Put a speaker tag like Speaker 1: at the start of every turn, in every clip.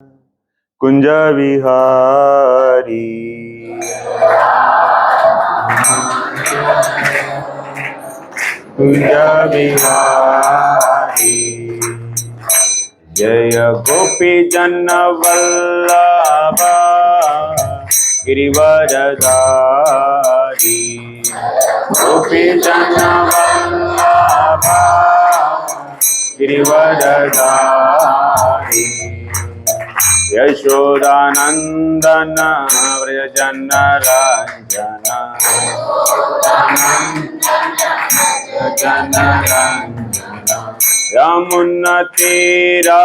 Speaker 1: कुंज विहारी कुंज विहारी जय गोपी जन वल्लभा गिरिवरधारी गोपी जन वल्लभा गिरिवरधारी यशोदानंदन व्रजन रंजन यमुना तेरा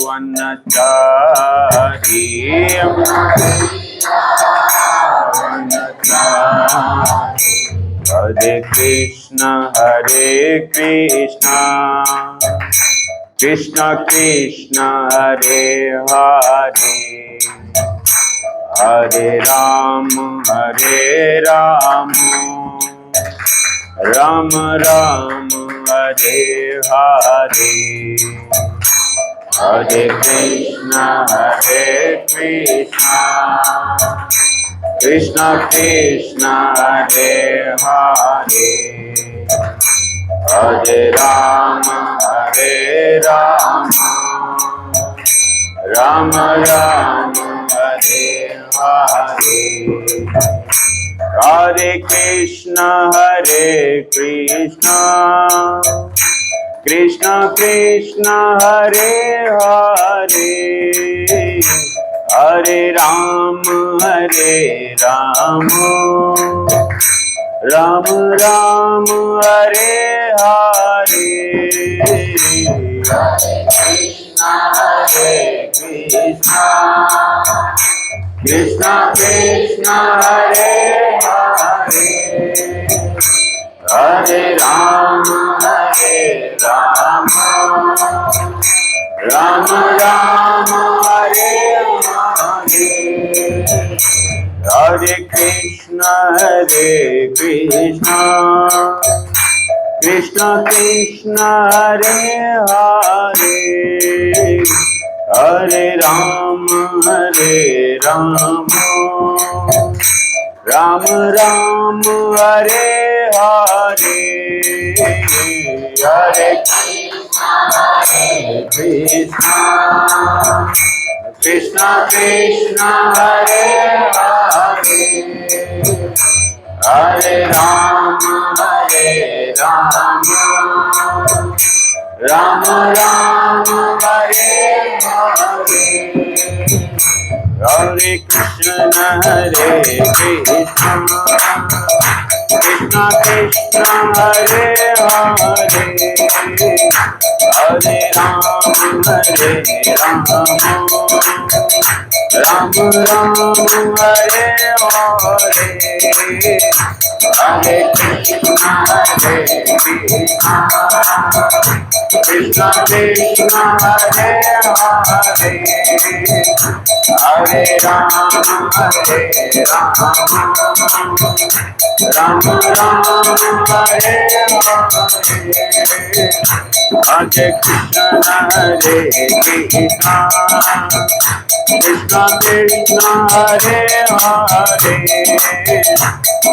Speaker 1: वनचारी हरे कृष्ण कृष्ण कृष्ण हरे हरे हरे राम राम राम हरे हरे हरे कृष्ण कृष्ण कृष्ण हरे हरे हरे राम राम राम हरे हरे हरे कृष्ण कृष्ण कृष्ण हरे हरे हरे राम राम राम हरे हरे हरे कृष्ण कृष्ण कृष्ण हरे हरे हरे राम राम राम हरे हरे हरे कृष्ण कृष्ण कृष्ण हरे हरे हरे राम राम राम हरे हरे हरे कृष्ण कृष्ण कृष्ण हरे हरे हरे राम राम राम हरे हरे हरे कृष्ण कृष्ण कृष्ण हरे हरे हरे राम राम राम हरे हरे हरे कृष्ण कृष्ण कृष्ण हरे हरे हरे राम राम राम हरे हरे हरे कृष्ण कृष्ण कृष्ण हरे हरे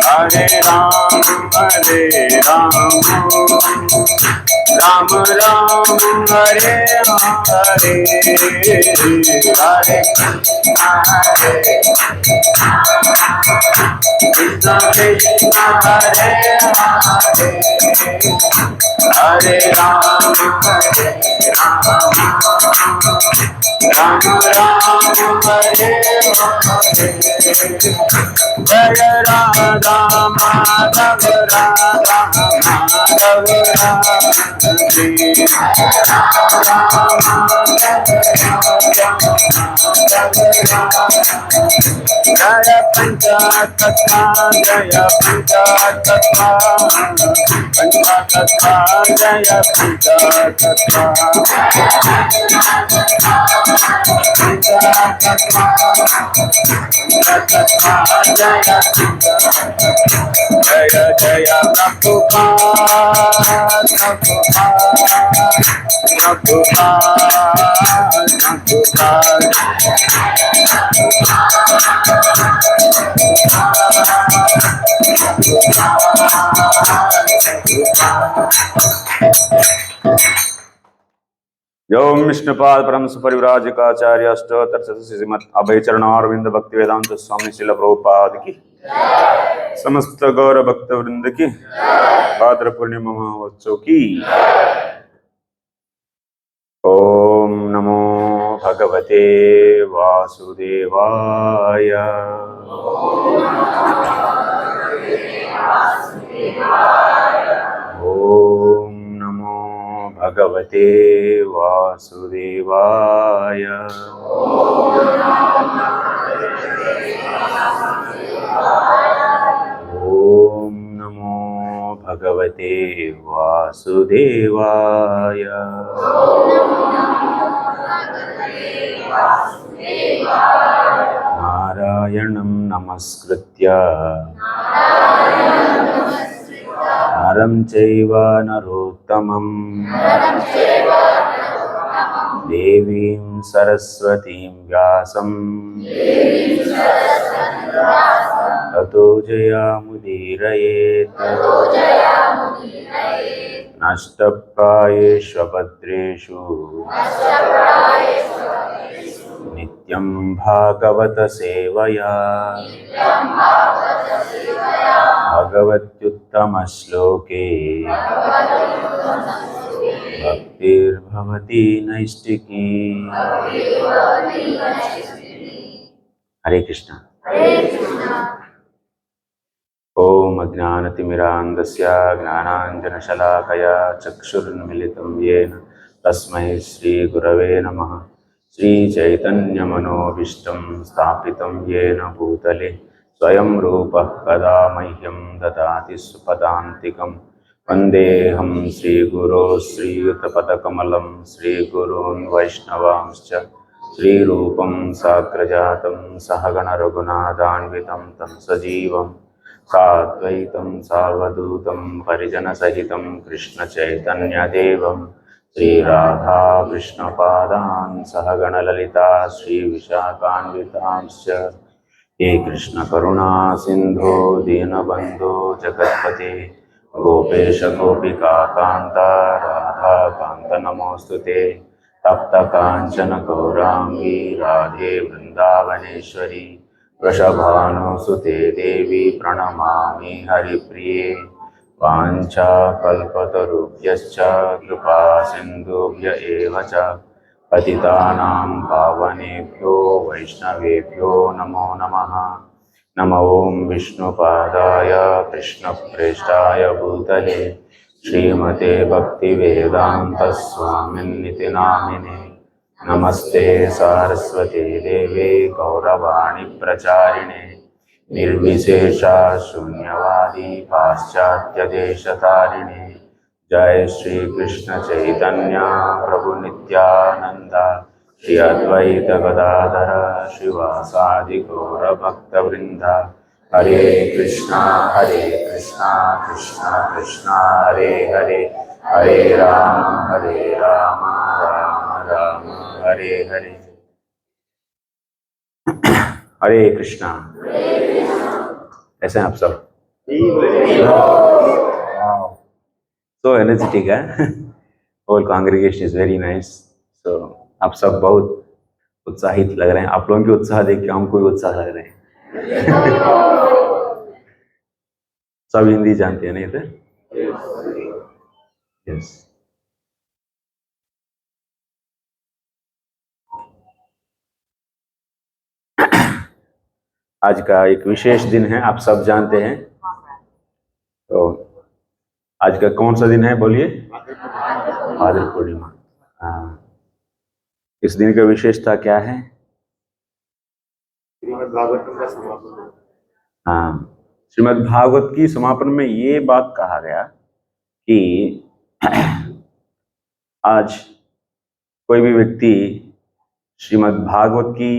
Speaker 1: हरे राम राम राम हरे हरे हरे कृष्ण कृष्ण हरे हरे हरे राम राम राम हरे हरे जय राधा माधव राधा माधव राधे जय पंचतत्वा जय पंचतत्वा पंचतत्वा जय पंचतत्वा जय प्रभुपाद ओम विष्णुपाद परम सुपरिव्राजकाचार्य अष्टोत्तर श्रीमद अभय चरणारविंद भक्ति वेदांत स्वामी श्रील प्रभुपाद की समस्त गौर भक्त वृंद की भाद्र पूर्णिमा महोत्सव की ओम नमो भगवते वासुदेवाय ओम नमो भगवते वासुदेवाय ओम नमो भगवते वासुदेवाय नारायणं नमस्कृत्य नरं चैव नरोत्तमं देवीं सरस्वतीं व्यासं ततो जयामुदीरयेत् नष्टप्रायेषु भद्रेषु नित्यं भागवत सेवया भगवत्युत्तमश्लोके भक्तिर्भवति नैष्टिकी। हरे कृष्ण। ओम अज्ञानतिमिरान्धस्य ज्ञानाञ्जनशलाकया चक्षुरुन्मिलितं येन तस्मै श्रीगुरवे नमः। श्रीचैतन्यमनोभीष्टं स्थापितं येन भूतले स्वयं रूपः कदा मह्यं ददाति सुपदान्तिकं। वन्देऽहं श्रीगुरो श्रीयुतपदकमलं श्रीगुरून् वैष्णवांश्च श्रीरूपं साग्रजातं सहगण रघुनाथान्वितं तं सजीवं साद्वैतं सावधूतं परिजनसहितं कृष्णचैतन्यदेवं श्रीराधा कृष्णपादान् सहगणललिता श्रीविशाखान्वितांश्च। हे कृष्ण करुणा सिंधो दीनबंधो जगत्पते गोपेश गोपिका कांता राधा कांत नमोस्तुते। तप्त कांचन गौरांगी राधे वृंदावनेश्वरी वृषभानुसुते देवी प्रणमामि हरिप्रिये। वाञ्छाकल्पतरुभ्यश्च कृपा सिन्धुभ्य एव च पतितानां पावनेभ्यो वैष्णवेभ्यो नमो नमः। नमो ओं विष्णुपादाय कृष्णप्रेष्ठाय भूतले श्रीमते भक्तिवेदान्तस्वामिन्निति नामिने। नमस्ते सारस्वते देवे गौरवाणी प्रचारिणे निर्विशेषा शून्यवादी पाश्चात्यदेशतारिणे। जय श्री कृष्ण चैतन्य प्रभु नित्यानंद श्री अद्वैत गदाधर श्रीवासादि गौर भक्तवृंद। हरे कृष्णा कृष्णा कृष्णा हरे हरे हरे राम राम राम हरे हरे। हरे कृष्णा। कैसे हैं आप सब? So energetic है। Whole congregation is very nice. So आप सब बहुत उत्साहित लग रहे हैं। आप लोगों के उत्साह देख के हमको भी उत्साह लग रहे हैं। सब हिंदी जानते हैं नहीं थे? Yes. आज का एक विशेष दिन है, आप सब जानते हैं। तो आज का कौन सा दिन है बोलिए? भाद्र पूर्णिमा। हाँ, इस दिन का विशेषता क्या है? हाँ, श्रीमद् भागवत की समापन में ये बात कहा गया कि आज कोई भी व्यक्ति श्रीमद् भागवत की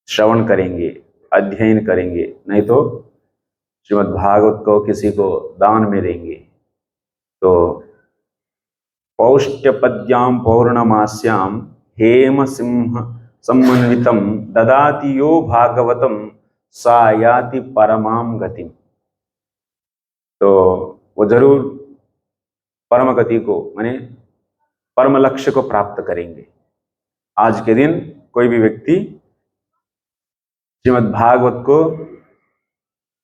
Speaker 1: श्रवण करेंगे, अध्ययन करेंगे, नहीं तो श्रीमद् भागवत को किसी को दान में देंगे तो पौष्ट्यपद्यां पौर्णमास्यां हेम सिंह समन्वितम ददाति यो भागवतम सा याति परमाम गतिम। तो वो जरूर परम गति को माने परम लक्ष्य को प्राप्त करेंगे। आज के दिन कोई भी व्यक्ति श्रीमद् भागवत को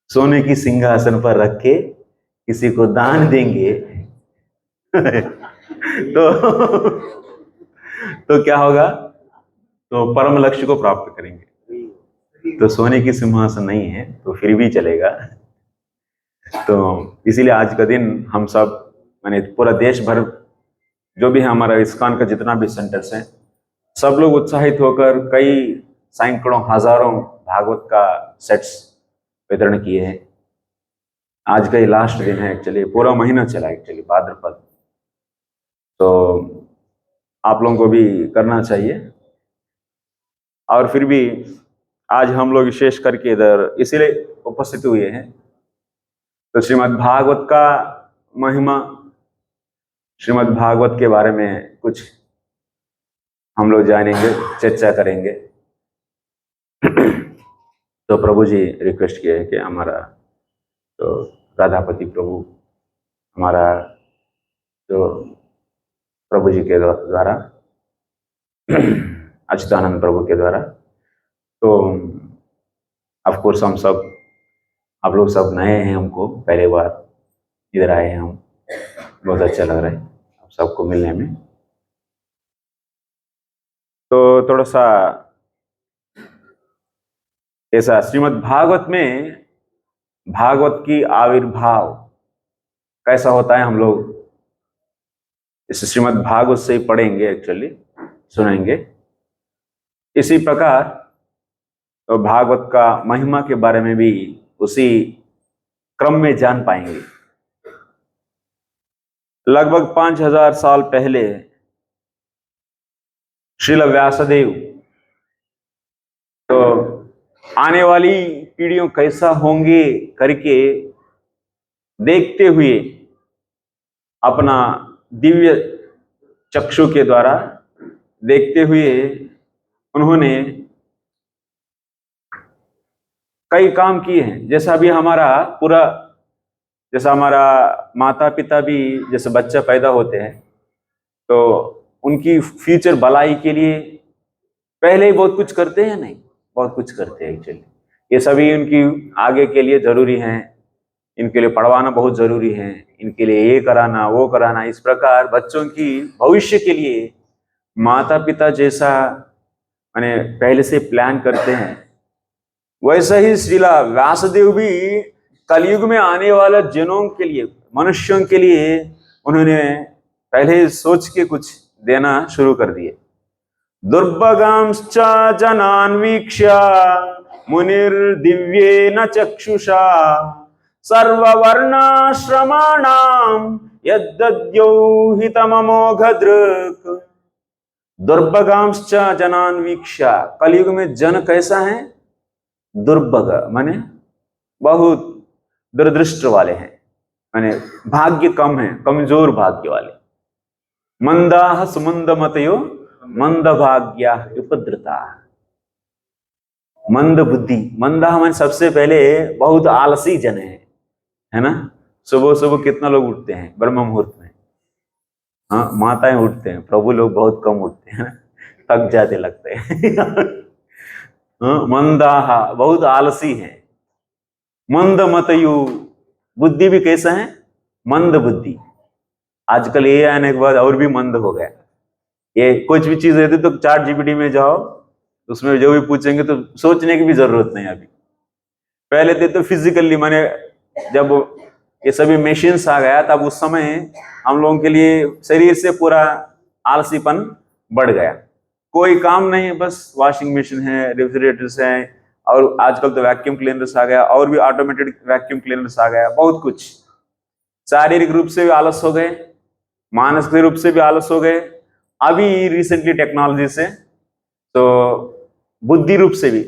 Speaker 1: सोने की सिंहासन पर रख के किसी को दान देंगे तो क्या होगा? तो परम लक्ष्य को प्राप्त करेंगे। तो सोने की सिंहासन नहीं है तो फिर भी चलेगा। तो इसीलिए आज का दिन हम सब माने पूरा देश भर जो भी है, हमारा इस्कॉन का जितना भी सेंटर्स है, सब लोग उत्साहित होकर कई सैकड़ों हजारों भागवत का सेट्स वितरण किए हैं। आज का ये लास्ट दिन है, एक्चुअली पूरा महीना चला एक्चुअली भाद्रपद। तो आप लोगों को भी करना चाहिए। और फिर भी आज हम लोग विशेष करके इधर इसीलिए उपस्थित हुए हैं तो श्रीमद् भागवत का महिमा, श्रीमद् भागवत के बारे में कुछ हम लोग जानेंगे, चर्चा करेंगे। तो प्रभु जी रिक्वेस्ट किए हैं कि हमारा तो राधापति प्रभु, हमारा जो प्रभु जी के द्वारा अच्युतानंद प्रभु के द्वारा, तो ऑफ कोर्स हम सब, आप लोग सब नए हैं, हमको पहले बार इधर आए हैं, हम बहुत अच्छा लग रहा है आप सबको मिलने में। तो थोड़ा सा ऐसा श्रीमद् भागवत में भागवत की आविर्भाव कैसा होता है हम लोग इस श्रीमद् भागवत से ही पढ़ेंगे, एक्चुअली सुनेंगे। इसी प्रकार तो भागवत का महिमा के बारे में भी उसी क्रम में जान पाएंगे। लगभग 5000 साल पहले श्रील व्यासदेव तो आने वाली पीढ़ियों कैसा होंगे करके देखते हुए अपना दिव्य चक्षु के द्वारा देखते हुए उन्होंने कई काम किए हैं। जैसा भी हमारा पूरा, जैसा हमारा माता पिता भी जैसे बच्चा पैदा होते हैं तो उनकी फ्यूचर भलाई के लिए पहले ही बहुत कुछ करते हैं, नहीं बहुत कुछ करते हैं एक्चुअली। ये सभी उनकी आगे के लिए जरूरी हैं, इनके लिए पढ़वाना बहुत जरूरी है, इनके लिए ये कराना वो कराना। इस प्रकार बच्चों की भविष्य के लिए माता पिता जैसा माने पहले से प्लान करते हैं, वैसा ही श्रीला व्यासदेव भी कलयुग में आने वाला जनों के लिए, मनुष्यों के लिए उन्होंने पहले सोच के कुछ देना शुरू कर दिए। दुर्भगांश्च जनान् वीक्ष्य मुनिर्दिव्येन चक्षुषा सर्ववर्णाश्रमाणां यद्दद्यो हितममोघदृक्। दुर्भगांश्च जनान् वीक्ष्य, कलयुग में जन कैसा है? दुर्भग माने बहुत दुरदृष्ट वाले हैं, माने भाग्य कम है, कमजोर भाग्य वाले। मंदाः सुमंदमतयो मंद भाग्या उपद्रता। मंद बुद्धि, मंदा माने सबसे पहले बहुत आलसी जन है ना। सुबह सुबह कितना लोग उठते हैं ब्रह्म मुहूर्त में? हाँ, माताएं उठते हैं, प्रभु लोग बहुत कम उठते हैं, थक जाते लगते हैं। मंदाहा बहुत आलसी है। मंद मतयु, बुद्धि भी कैसा है? मंद बुद्धि। आजकल ये आने के बाद और भी मंद हो गया। ये कुछ भी चीज रहती तो ChatGPT में जाओ, उसमें जो भी पूछेंगे तो सोचने की भी जरूरत नहीं। अभी पहले तो फिजिकली माने जब ये सभी मशीन्स आ गया तब उस समय हम लोगों के लिए शरीर से पूरा आलसीपन बढ़ गया। कोई काम नहीं है, बस वॉशिंग मशीन है, रेफ्रिजरेटर्स है, और आजकल तो वैक्यूम क्लीनर्स आ गया, और भी ऑटोमेटेड वैक्यूम क्लीनर्स आ गया, बहुत कुछ। शारीरिक रूप से भी आलस हो गए, मानसिक रूप से भी आलस हो गए, अभी रिसेंटली टेक्नोलॉजी से तो बुद्धि रूप से भी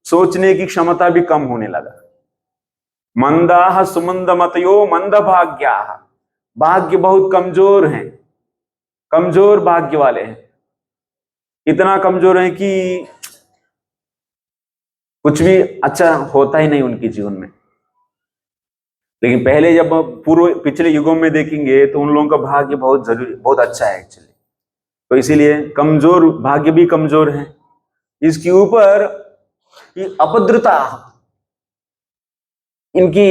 Speaker 1: सोचने की क्षमता भी कम होने लगा। मंदाह सुमंद मतयो मंद भाग्या, भाग्य बहुत कमजोर हैं, कमजोर भाग्य वाले हैं, इतना कमजोर है कि कुछ भी अच्छा होता ही नहीं उनके जीवन में। लेकिन पहले जब पूर्व पिछले युगों में देखेंगे तो उन लोगों का भाग्य बहुत जरूरी, बहुत अच्छा है एक्चुअली। तो इसीलिए कमजोर भाग्य भी कमजोर है। इसके ऊपर ये अभद्रता, इनकी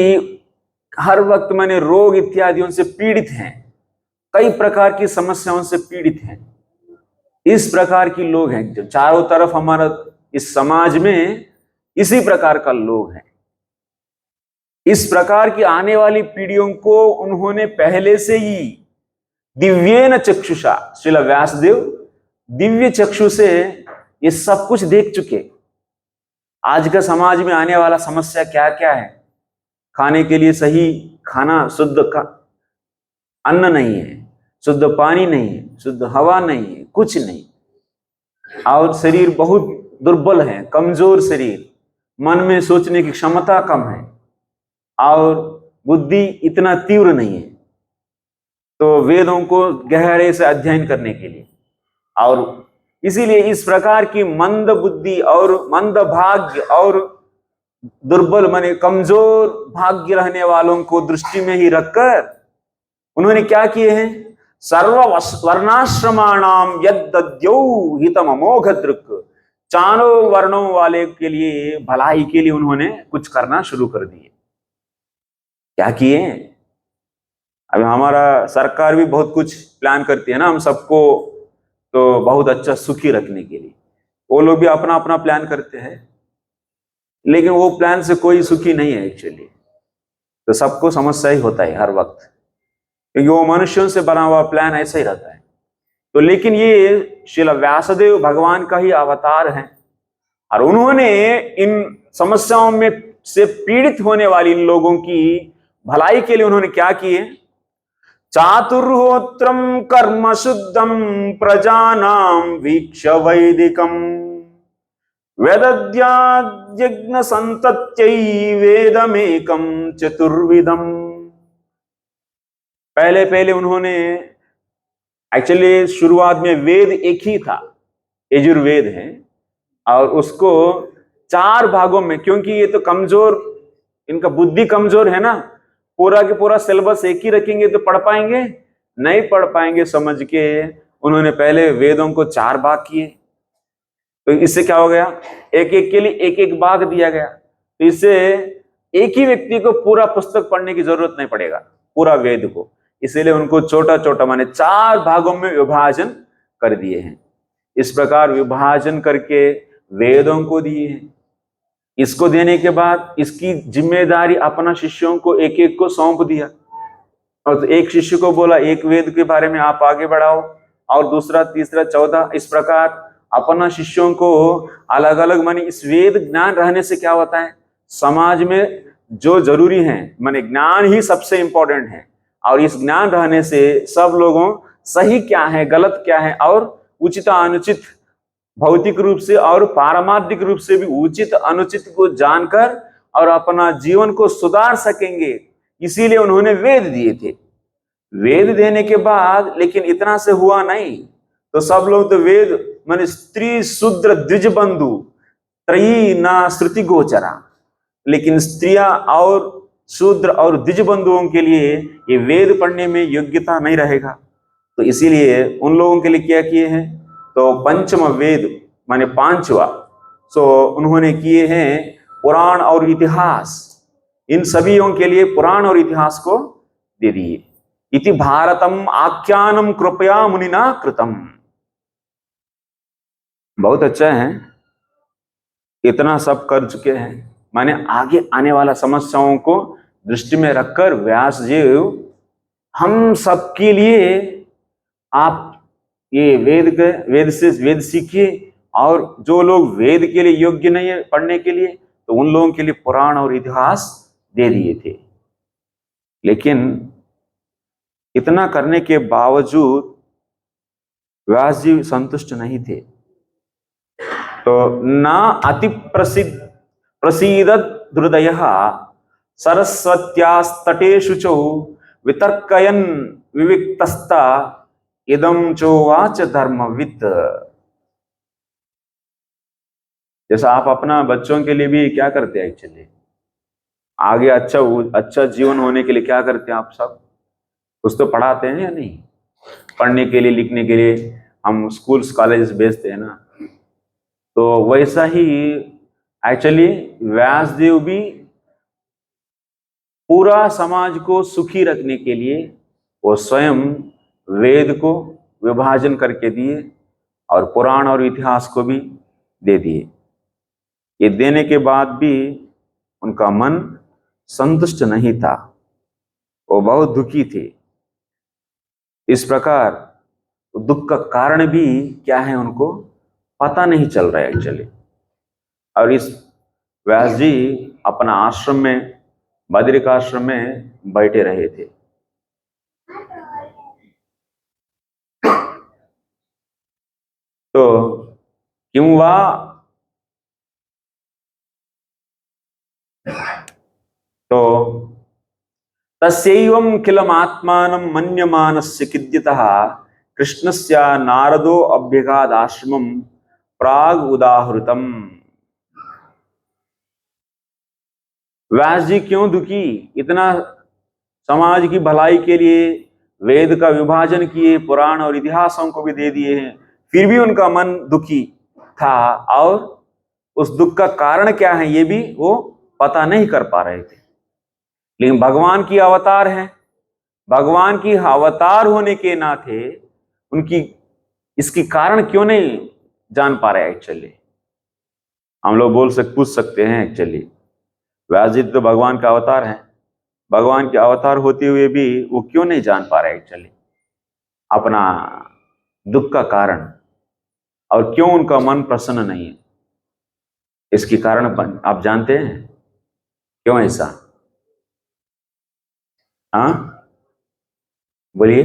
Speaker 1: हर वक्त मैंने रोग इत्यादियों से पीड़ित हैं, कई प्रकार की समस्याओं से पीड़ित हैं। इस प्रकार की लोग हैं जो चारों तरफ हमारा इस समाज में इसी प्रकार का लोग हैं। इस प्रकार की आने वाली पीढ़ियों को उन्होंने पहले से ही दिव्येन चक्षुषा, श्रील व्यासदेव दिव्य चक्षु से ये सब कुछ देख चुके। आज का समाज में आने वाला समस्या क्या क्या है, खाने के लिए सही खाना, शुद्ध का अन्न नहीं है, शुद्ध पानी नहीं है, शुद्ध हवा नहीं है, कुछ नहीं, और शरीर बहुत दुर्बल है, कमजोर शरीर, मन में सोचने की क्षमता कम है और बुद्धि इतना तीव्र नहीं है। तो वेदों को गहरे से अध्ययन करने के लिए, और इसीलिए इस प्रकार की मंद बुद्धि और मंद भाग्य और दुर्बल माने कमजोर भाग्य रहने वालों को दृष्टि में ही रखकर उन्होंने क्या किए हैं, सर्व वर्णाश्रमाणाम यद्दद्यौ हितम अमोघ दृक्, चारों वर्णों वाले के लिए भलाई के लिए उन्होंने कुछ करना शुरू कर दिए। क्या किए? अभी हमारा सरकार भी बहुत कुछ प्लान करती है ना, हम सबको तो बहुत अच्छा सुखी रखने के लिए। वो लोग भी अपना अपना प्लान करते हैं, लेकिन वो प्लान से कोई सुखी नहीं है एक्चुअली। तो सबको समस्या ही होता है हर वक्त, क्योंकि वो मनुष्यों से बना हुआ प्लान ऐसा ही रहता है। तो लेकिन ये श्रील व्यासदेव भगवान का ही अवतार है, और उन्होंने इन समस्याओं में से पीड़ित होने वाली इन लोगों की भलाई के लिए उन्होंने क्या किए, चातुर्होत्रम कर्म शुद्धम प्रजानाम वीक्ष वैदिकम वेदद्याज्ञ संतत्यै वेदमेकम चतुर्विधम। पहले पहले उन्होंने एक्चुअली शुरुआत में वेद एक ही था, यजुर्वेद है, और उसको 4 भागों में, क्योंकि ये तो कमजोर, इनका बुद्धि कमजोर है ना, पूरा के पूरा सिलेबस एक ही रखेंगे तो पढ़ पाएंगे नहीं, पढ़ पाएंगे समझ के उन्होंने पहले वेदों को 4 भाग किए। तो इससे क्या हो गया, एक एक के लिए एक एक भाग दिया गया, तो इससे एक ही व्यक्ति को पूरा पुस्तक पढ़ने की जरूरत नहीं पड़ेगा, पूरा वेद को। इसीलिए उनको छोटा छोटा माने 4 भागों में विभाजन कर दिए हैं। इस प्रकार विभाजन करके वेदों को दिए हैं। इसको देने के बाद इसकी जिम्मेदारी अपना शिष्यों को एक एक को सौंप दिया, और तो एक शिष्य को बोला एक वेद के बारे में आप आगे बढ़ाओ, और दूसरा, तीसरा, 14, इस प्रकार अपना शिष्यों को अलग अलग, माने इस वेद ज्ञान रहने से क्या होता है, समाज में जो जरूरी है, माने ज्ञान ही सबसे इंपॉर्टेंट है, और इस ज्ञान रहने से सब लोगों सही क्या है, गलत क्या है, और उचित अनुचित, भौतिक रूप से और पारमार्थिक रूप से भी उचित अनुचित को जानकर और अपना जीवन को सुधार सकेंगे। इसीलिए उन्होंने वेद दिए थे। वेद देने के बाद लेकिन इतना से हुआ नहीं, तो सब लोग तो वेद माने स्त्री शूद्र द्विज बंधु त्रयी ना श्रुति गोचरा, लेकिन स्त्रियां और शूद्र और द्विज बंधुओं के लिए ये वेद पढ़ने में योग्यता नहीं रहेगा। तो इसीलिए उन लोगों के लिए क्या किए हैं, तो पंचम वेद माने 5वां, सो उन्होंने किए हैं पुराण और इतिहास। इन सभीयों के लिए पुराण और इतिहास को दे दिए। इति भारतम आख्यानम कृपया मुनिना कृतम। बहुत अच्छा है, इतना सब कर चुके हैं, माने आगे आने वाला समस्याओं को दृष्टि में रखकर व्यास जी हम सबके लिए आप ये वेद सीखिए, और जो लोग वेद के लिए योग्य नहीं है पढ़ने के लिए, तो उन लोगों के लिए पुराण और इतिहास दे दिए थे। लेकिन इतना करने के बावजूद व्यास जी संतुष्ट नहीं थे। तो न अति प्रसीदत हृदय सरस्वत्यास्तटेषु च वितर्कयन् विविक्तस्ता इदं चोवाच धर्मवित्। जैसा आप अपना बच्चों के लिए भी क्या करते हैं एक्चुअली, आगे अच्छा जीवन होने के लिए क्या करते हैं आप सब, कुछ तो पढ़ाते हैं या नहीं? पढ़ने के लिए, लिखने के लिए हम स्कूल्स कॉलेजेस भेजते हैं ना। तो वैसा ही एक्चुअली व्यासदेव भी पूरा समाज को सुखी रखने के लिए वो स्वयं वेद को विभाजन करके दिए और पुराण और इतिहास को भी दे दिए। ये देने के बाद भी उनका मन संतुष्ट नहीं था, वो बहुत दुखी थे। इस प्रकार दुख का कारण भी क्या है उनको पता नहीं चल रहा है एक्चुअली। और इस व्यास जी अपना आश्रम में, बद्रिक आश्रम में बैठे रहे थे। तो क्यों वा तो तस्यैवं किलमात्मानं मन्यमानस्य किद्यतः कृष्णस्य नारदो अभ्यगादाश्रमं प्राग उदाहृतम। व्यास जी क्यों दुखी? इतना समाज की भलाई के लिए वेद का विभाजन किए, पुराण और इतिहासों को भी दे दिए हैं, फिर भी उनका मन दुखी था। और उस दुख का कारण क्या है ये भी वो पता नहीं कर पा रहे थे। लेकिन भगवान की अवतार है, भगवान की अवतार होने के नाते उनकी इसकी कारण क्यों नहीं जान पा रहे एक्चुअली। हम लोग पूछ सकते हैं एक्चुअली, व्यास जी तो भगवान का अवतार है, भगवान के अवतार होते हुए भी वो क्यों नहीं जान पा रहे एक्चुअली अपना दुख का कारण, और क्यों उनका मन प्रसन्न नहीं है? इसके कारण आप जानते हैं क्यों ऐसा? हाँ बोलिए,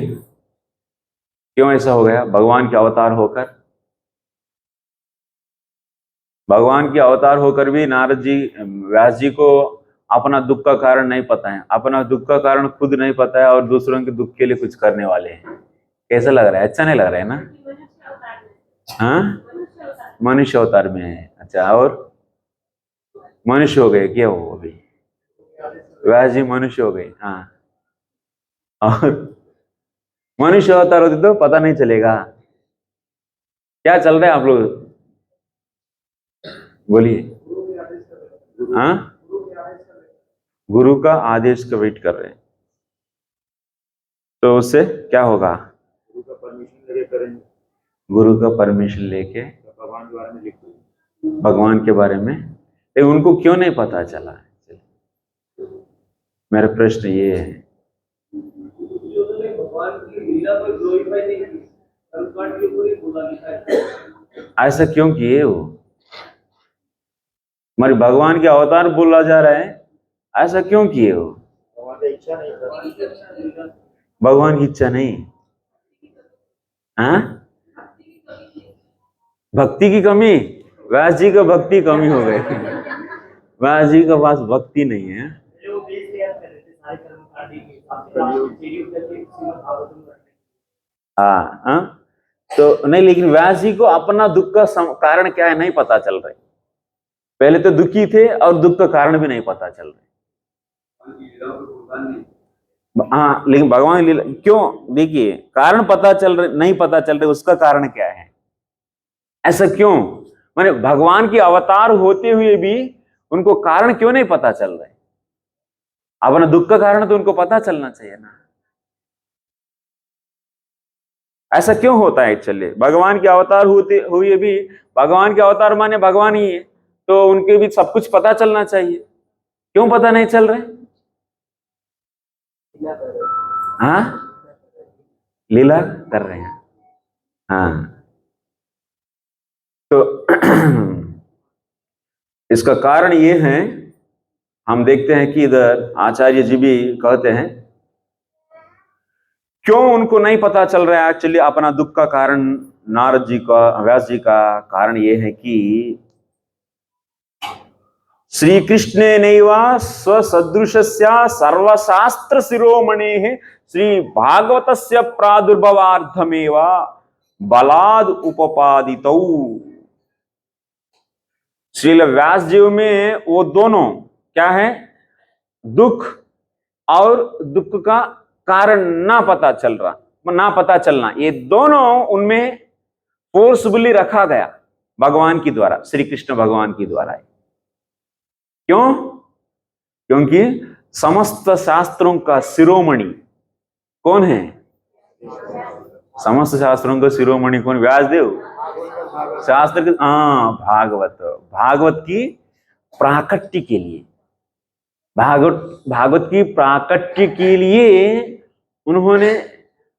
Speaker 1: क्यों ऐसा हो गया? भगवान के अवतार होकर, भगवान के अवतार होकर भी नारद जी, व्यास जी को अपना दुख का कारण नहीं पता है, अपना दुख का कारण खुद नहीं पता है और दूसरों के दुख के लिए कुछ करने वाले हैं। कैसा लग रहा है? अच्छा नहीं लग रहा है ना? हाँ, मनुष्य अवतार में है। अच्छा, और मनुष्य हो गए क्या वो अभी? व्यास जी मनुष्य हो गए। हाँ, और मनुष्य अवतार होते तो पता नहीं चलेगा। क्या चल रहा है आप लोग, बोलिए। हाँ, गुरु का आदेश का वेट कर रहे हैं, तो उससे क्या होगा? गुरु का परमिशन लेके भगवान के बारे में, लेकिन उनको क्यों नहीं पता चला? मेरा प्रश्न ये है। ऐसा क्यों किए वो? हमारे भगवान के अवतार बोला जा रहा है, ऐसा क्यों किए वो? भगवान की इच्छा नहीं? हाँ, भक्ति की कमी? व्यास जी का भक्ति कमी हो गई। व्यास जी के पास भक्ति नहीं है। हाँ हाँ, तो नहीं, लेकिन व्यास जी को अपना दुख का कारण क्या है नहीं पता चल रहा है। पहले तो दुखी थे और दुख का कारण भी नहीं पता चल रहा। हाँ, लेकिन भगवान लीला क्यों, देखिए कारण पता चल रहे नहीं पता चल रहे, उसका कारण क्या है? ऐसा क्यों? माने भगवान की अवतार होते हुए भी उनको कारण क्यों नहीं पता चल रहे? अपना दुख का कारण तो उनको पता चलना चाहिए ना। ऐसा क्यों होता है एक्चुअली? भगवान के अवतार होते हुए भी, भगवान के अवतार माने भगवान ही है, तो उनके भी सब कुछ पता चलना चाहिए, क्यों पता नहीं चल रहे? हाँ, लीला कर रहे हैं। हाँ, तो इसका कारण ये है, हम देखते हैं कि इधर आचार्य जी भी कहते हैं क्यों उनको नहीं पता चल रहा है एक्चुअली अपना दुख का कारण नारद जी का, व्यास जी का कारण यह है कि श्री कृष्णे नैवा स्वसदृशस्य सर्वशास्त्र शिरोमणेः श्री भागवतस्य प्रादुर्भवार्थमेव बलाद उपपादितौ। श्रील व्यास जी में वो दोनों क्या है, दुख और दुख का कारण ना पता चलना, ये दोनों उनमें फोर्सफुली रखा गया भगवान की द्वारा, श्री कृष्ण भगवान की द्वारा। क्यों? क्योंकि समस्त शास्त्रों का शिरोमणि कौन है? समस्त शास्त्रों का शिरोमणि कौन? व्यासदेव। शास्त्र के भागवत की प्राकट्य के लिए, भागवत की प्राकट्य के लिए उन्होंने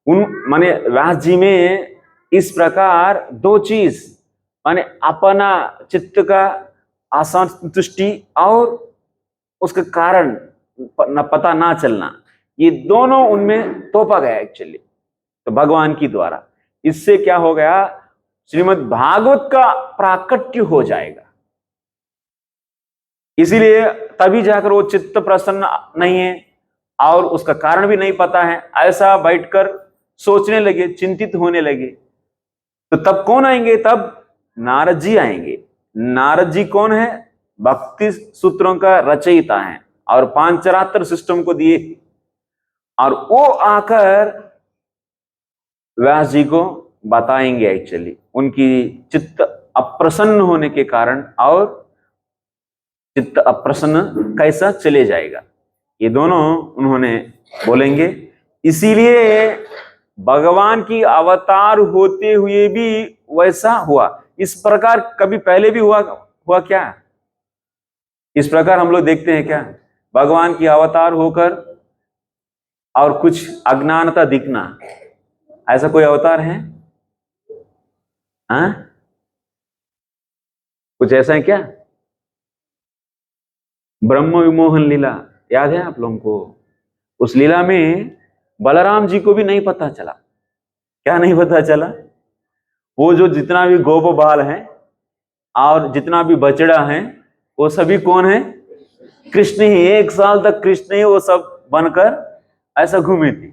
Speaker 1: माने व्यास जी में इस प्रकार दो चीज, माने अपना चित्त का असंतुष्टि और उसका कारण पता ना चलना, ये दोनों उनमें तोपा गया एक्चुअली तो भगवान की द्वारा। इससे क्या हो गया, श्रीमद् भागवत का प्राकट्य हो जाएगा। इसीलिए तभी जाकर वो चित्त प्रसन्न नहीं है और उसका कारण भी नहीं पता है, ऐसा बैठकर सोचने लगे, चिंतित होने लगे। तो तब कौन आएंगे? तब नारद जी आएंगे। नारद जी कौन है? भक्ति सूत्रों का रचयिता है और पांचरात्र सिस्टम को दिए, और वो आकर व्यास जी को बताएंगे एक्चुअली उनकी चित्त अप्रसन्न होने के कारण, और चित्त अप्रसन्न कैसा चले जाएगा, ये दोनों उन्होंने बोलेंगे। इसीलिए भगवान की अवतार होते हुए भी वैसा हुआ। इस प्रकार कभी पहले भी हुआ क्या? इस प्रकार हम लोग देखते हैं क्या? भगवान की अवतार होकर और कुछ अज्ञानता दिखना, ऐसा कोई अवतार है? हाँ, कुछ ऐसा है क्या? ब्रह्म विमोहन लीला याद है आप लोगों को? उस लीला में बलराम जी को भी नहीं पता चला। क्या नहीं पता चला? वो जो जितना भी गोप बाल है और जितना भी बछड़ा है वो सभी कौन है? कृष्ण ही। 1 साल तक कृष्ण ही वो सब बनकर ऐसा घूमे थे।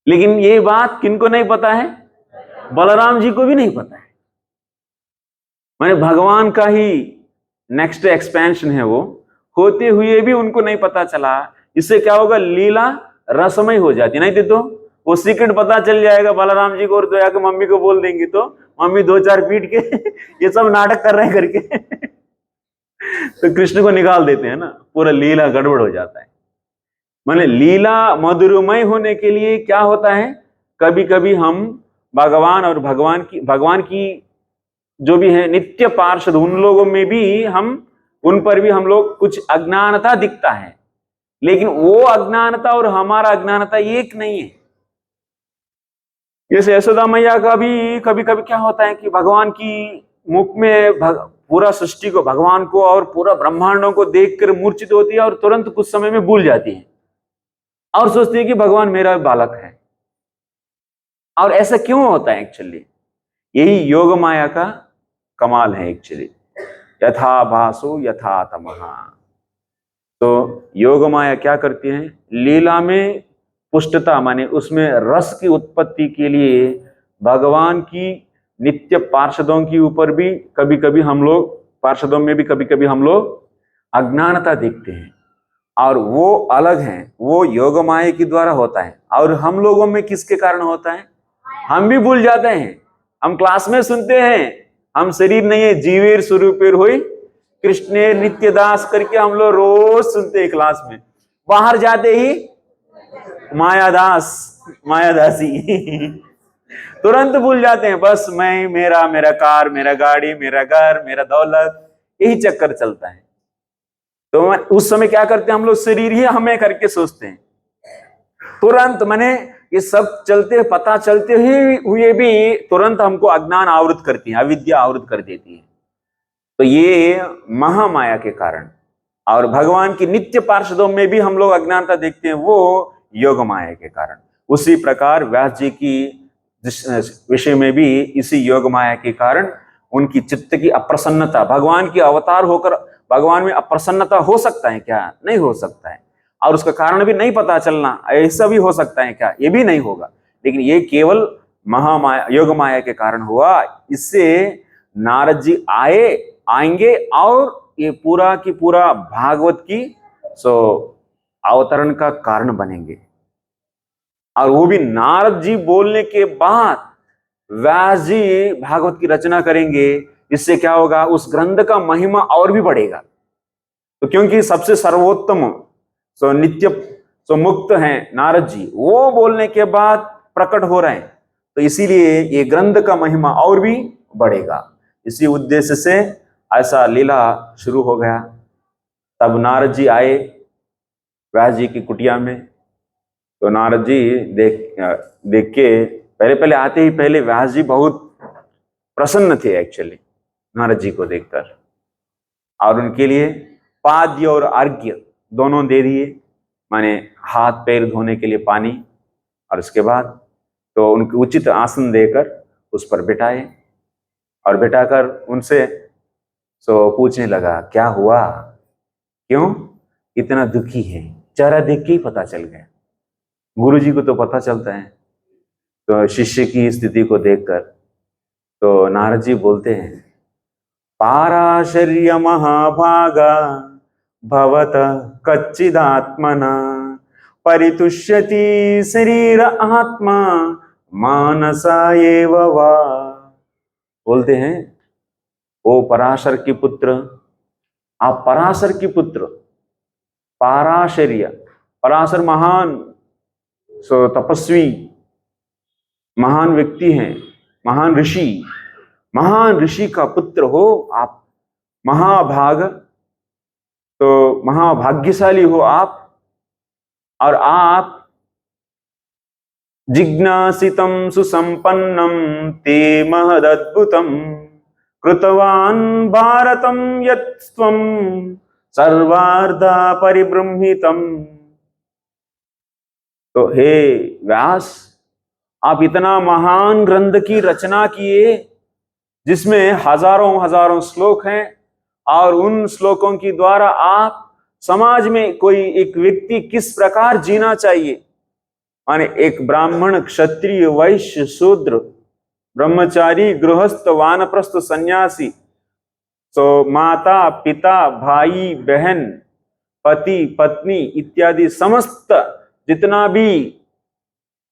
Speaker 1: लेकिन ये बात किनको नहीं पता है? बलराम जी को भी नहीं पता है। मैंने भगवान का ही नेक्स्ट एक्सपेंशन है, वो होते हुए भी उनको नहीं पता चला। इससे क्या होगा? लीला रसमय हो जाती, नहीं तो वो सीक्रेट पता चल जाएगा बलराम जी को, और दया के मम्मी को बोल देंगी तो मम्मी 2-4 पीट के ये सब नाटक कर रहे हैं करके तो कृष्ण को निकाल देते हैं ना, पूरा लीला गड़बड़ हो जाता है। माने लीला मधुरमय होने के लिए क्या होता है, कभी कभी हम भगवान और भगवान की जो भी है नित्य पार्षद, उन लोगों में भी उन पर भी हम लोग कुछ अज्ञानता दिखता है, लेकिन वो अज्ञानता और हमारा अज्ञानता एक नहीं है। जैसे यशोदा मैया का भी कभी कभी क्या होता है कि भगवान की मुख में पूरा सृष्टि को, भगवान को और पूरा ब्रह्मांडों को देखकर मूर्छित होती है और तुरंत कुछ समय में भूल जाती है और सोचती है कि भगवान मेरा बालक है। और ऐसा क्यों होता है एक्चुअली? यही योग माया का कमाल है एक्चुअली। यथा भासो यथा तमः। तो योग माया क्या करती है? लीला में पुष्टता, माने उसमें रस की उत्पत्ति के लिए भगवान की नित्य पार्षदों के ऊपर भी कभी कभी हम लोग, पार्षदों में भी कभी कभी हम लोग अज्ञानता देखते हैं, और वो अलग है, वो योग माया के द्वारा होता है। और हम लोगों में किसके कारण होता है? हम भी भूल जाते हैं। हम क्लास में सुनते हैं हम शरीर नहीं है जीवेर स्वरूपेर होई कृष्ण नित्य दास करके हम लोग रोज सुनते हैं क्लास में। बाहर जाते ही मायादास मायादासी तुरंत भूल जाते हैं। बस मैं, मेरा कार, मेरा गाड़ी, मेरा घर, मेरा दौलत, यही चक्कर चलता है। तो उस समय क्या करते हैं हम लोग? शरीर ही हमें करके सोचते हैं तुरंत। मैंने ये सब चलते, पता चलते हुए भी तुरंत हमको अज्ञान आवृत करती है, अविद्या आवृत कर देती है। तो ये महामाया के कारण, और भगवान की नित्य पार्षदों में भी हम लोग अज्ञानता देखते हैं, वो योग माया के कारण। उसी प्रकार व्यास जी की जिस विषय में भी इसी योग माया के कारण उनकी चित्त की अप्रसन्नता, भगवान की अवतार होकर भगवान में अप्रसन्नता हो सकता है क्या? नहीं हो सकता है। और उसका कारण भी नहीं पता चलना, ऐसा भी हो सकता है क्या? ये भी नहीं होगा। लेकिन ये केवल महामाया, योग माया के कारण हुआ। इससे नारद जी आएंगे और ये पूरा की पूरा भागवत की अवतरण का कारण बनेंगे। और वो भी नारद जी बोलने के बाद व्यास जी भागवत की रचना करेंगे। इससे क्या होगा? उस ग्रंथ का महिमा और भी बढ़ेगा। तो क्योंकि सबसे सर्वोत्तम नित्य मुक्त हैं नारद जी, वो बोलने के बाद प्रकट हो रहे हैं, तो इसीलिए ये ग्रंथ का महिमा और भी बढ़ेगा। इसी उद्देश्य से ऐसा लीला शुरू हो गया। तब नारद जी आए व्यास जी की कुटिया में। तो नारद जी देख के पहले आते ही पहले व्यास जी बहुत प्रसन्न थे एक्चुअली नारद जी को देखकर, और उनके लिए पाद्य और अर्घ्य दोनों दे दिए, माने हाथ पैर धोने के लिए पानी, और उसके बाद तो उनके उचित आसन देकर उस पर बिठाए, और बिठाकर उनसे पूछने लगा क्या हुआ, क्यों इतना दुखी है? चेहरा देख के ही पता चल गया। गुरु जी को तो पता चलता है। तो शिष्य की स्थिति को देखकर तो नारद जी बोलते हैं, पाराशर्य महाभागा भवत कच्चिदात्मना परितुष्यति शरीर आत्मा मानसा एव वा। बोलते हैं, ओ पराशर के पुत्र, आप पराशर के पुत्र, पाराशर्य, पराशर महान तपस्वी महान व्यक्ति हैं, महान ऋषि का पुत्र हो आप, महाभाग, तो महाभाग्यशाली हो आप। और आप जिज्ञासितं सुसंपन्नं ते महदद्भुतं कृतवान् भारतं यत्त्वं सर्वार्धा परिबृंहितं। तो हे व्यास, आप इतना महान ग्रंथ की रचना किए जिसमें हजारों श्लोक हैं, और उन श्लोकों की द्वारा आप समाज में कोई एक व्यक्ति किस प्रकार जीना चाहिए, माने एक ब्राह्मण, क्षत्रिय, वैश्य, शूद्र, ब्रह्मचारी, गृहस्थ, वानप्रस्थ, सन्यासी, माता पिता, भाई बहन, पति पत्नी इत्यादि समस्त जितना भी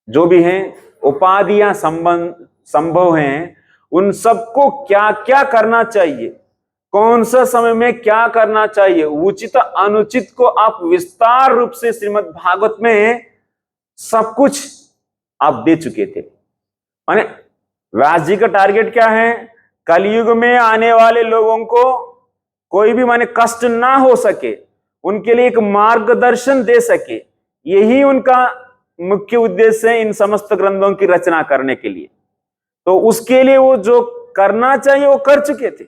Speaker 1: जो भी हैं उपाधियां संभव हैं, उन सबको क्या क्या करना चाहिए, कौन सा समय में क्या करना चाहिए, उचित अनुचित को आप विस्तार रूप से श्रीमद् भागवत में सब कुछ आप दे चुके थे। माने व्यास जी का टारगेट क्या है? कलयुग में आने वाले लोगों को कोई भी माने कष्ट ना हो सके, उनके लिए एक मार्गदर्शन दे सके, यही उनका मुख्य उद्देश्य है इन समस्त ग्रंथों की रचना करने के लिए। तो उसके लिए वो जो करना चाहिए वो कर चुके थे।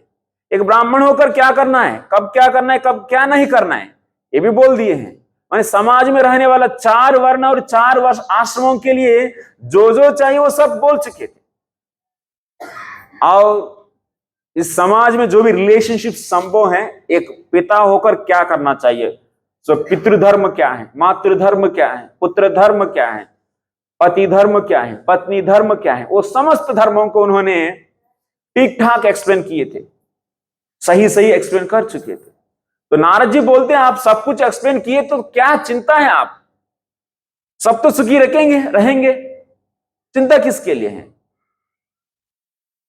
Speaker 1: एक ब्राह्मण होकर क्या करना है, कब क्या करना है, कब क्या नहीं करना है, ये भी बोल दिए हैं। माने समाज में रहने वाला 4 वर्ण और 4 वर्ष आश्रमों के लिए जो चाहिए वो सब बोल चुके थे। और इस समाज में जो भी रिलेशनशिप संभव है, एक पिता होकर क्या करना चाहिए, पितृधर्म क्या है, मातृधर्म क्या है, पुत्र धर्म क्या है, पति धर्म क्या है, पत्नी धर्म क्या है, वो समस्त धर्मों को उन्होंने ठीक ठाक एक्सप्लेन किए थे, सही एक्सप्लेन कर चुके थे। तो नारद जी बोलते हैं, आप सब कुछ एक्सप्लेन किए तो क्या चिंता है, आप सब तो सुखी रहेंगे, चिंता किसके लिए है?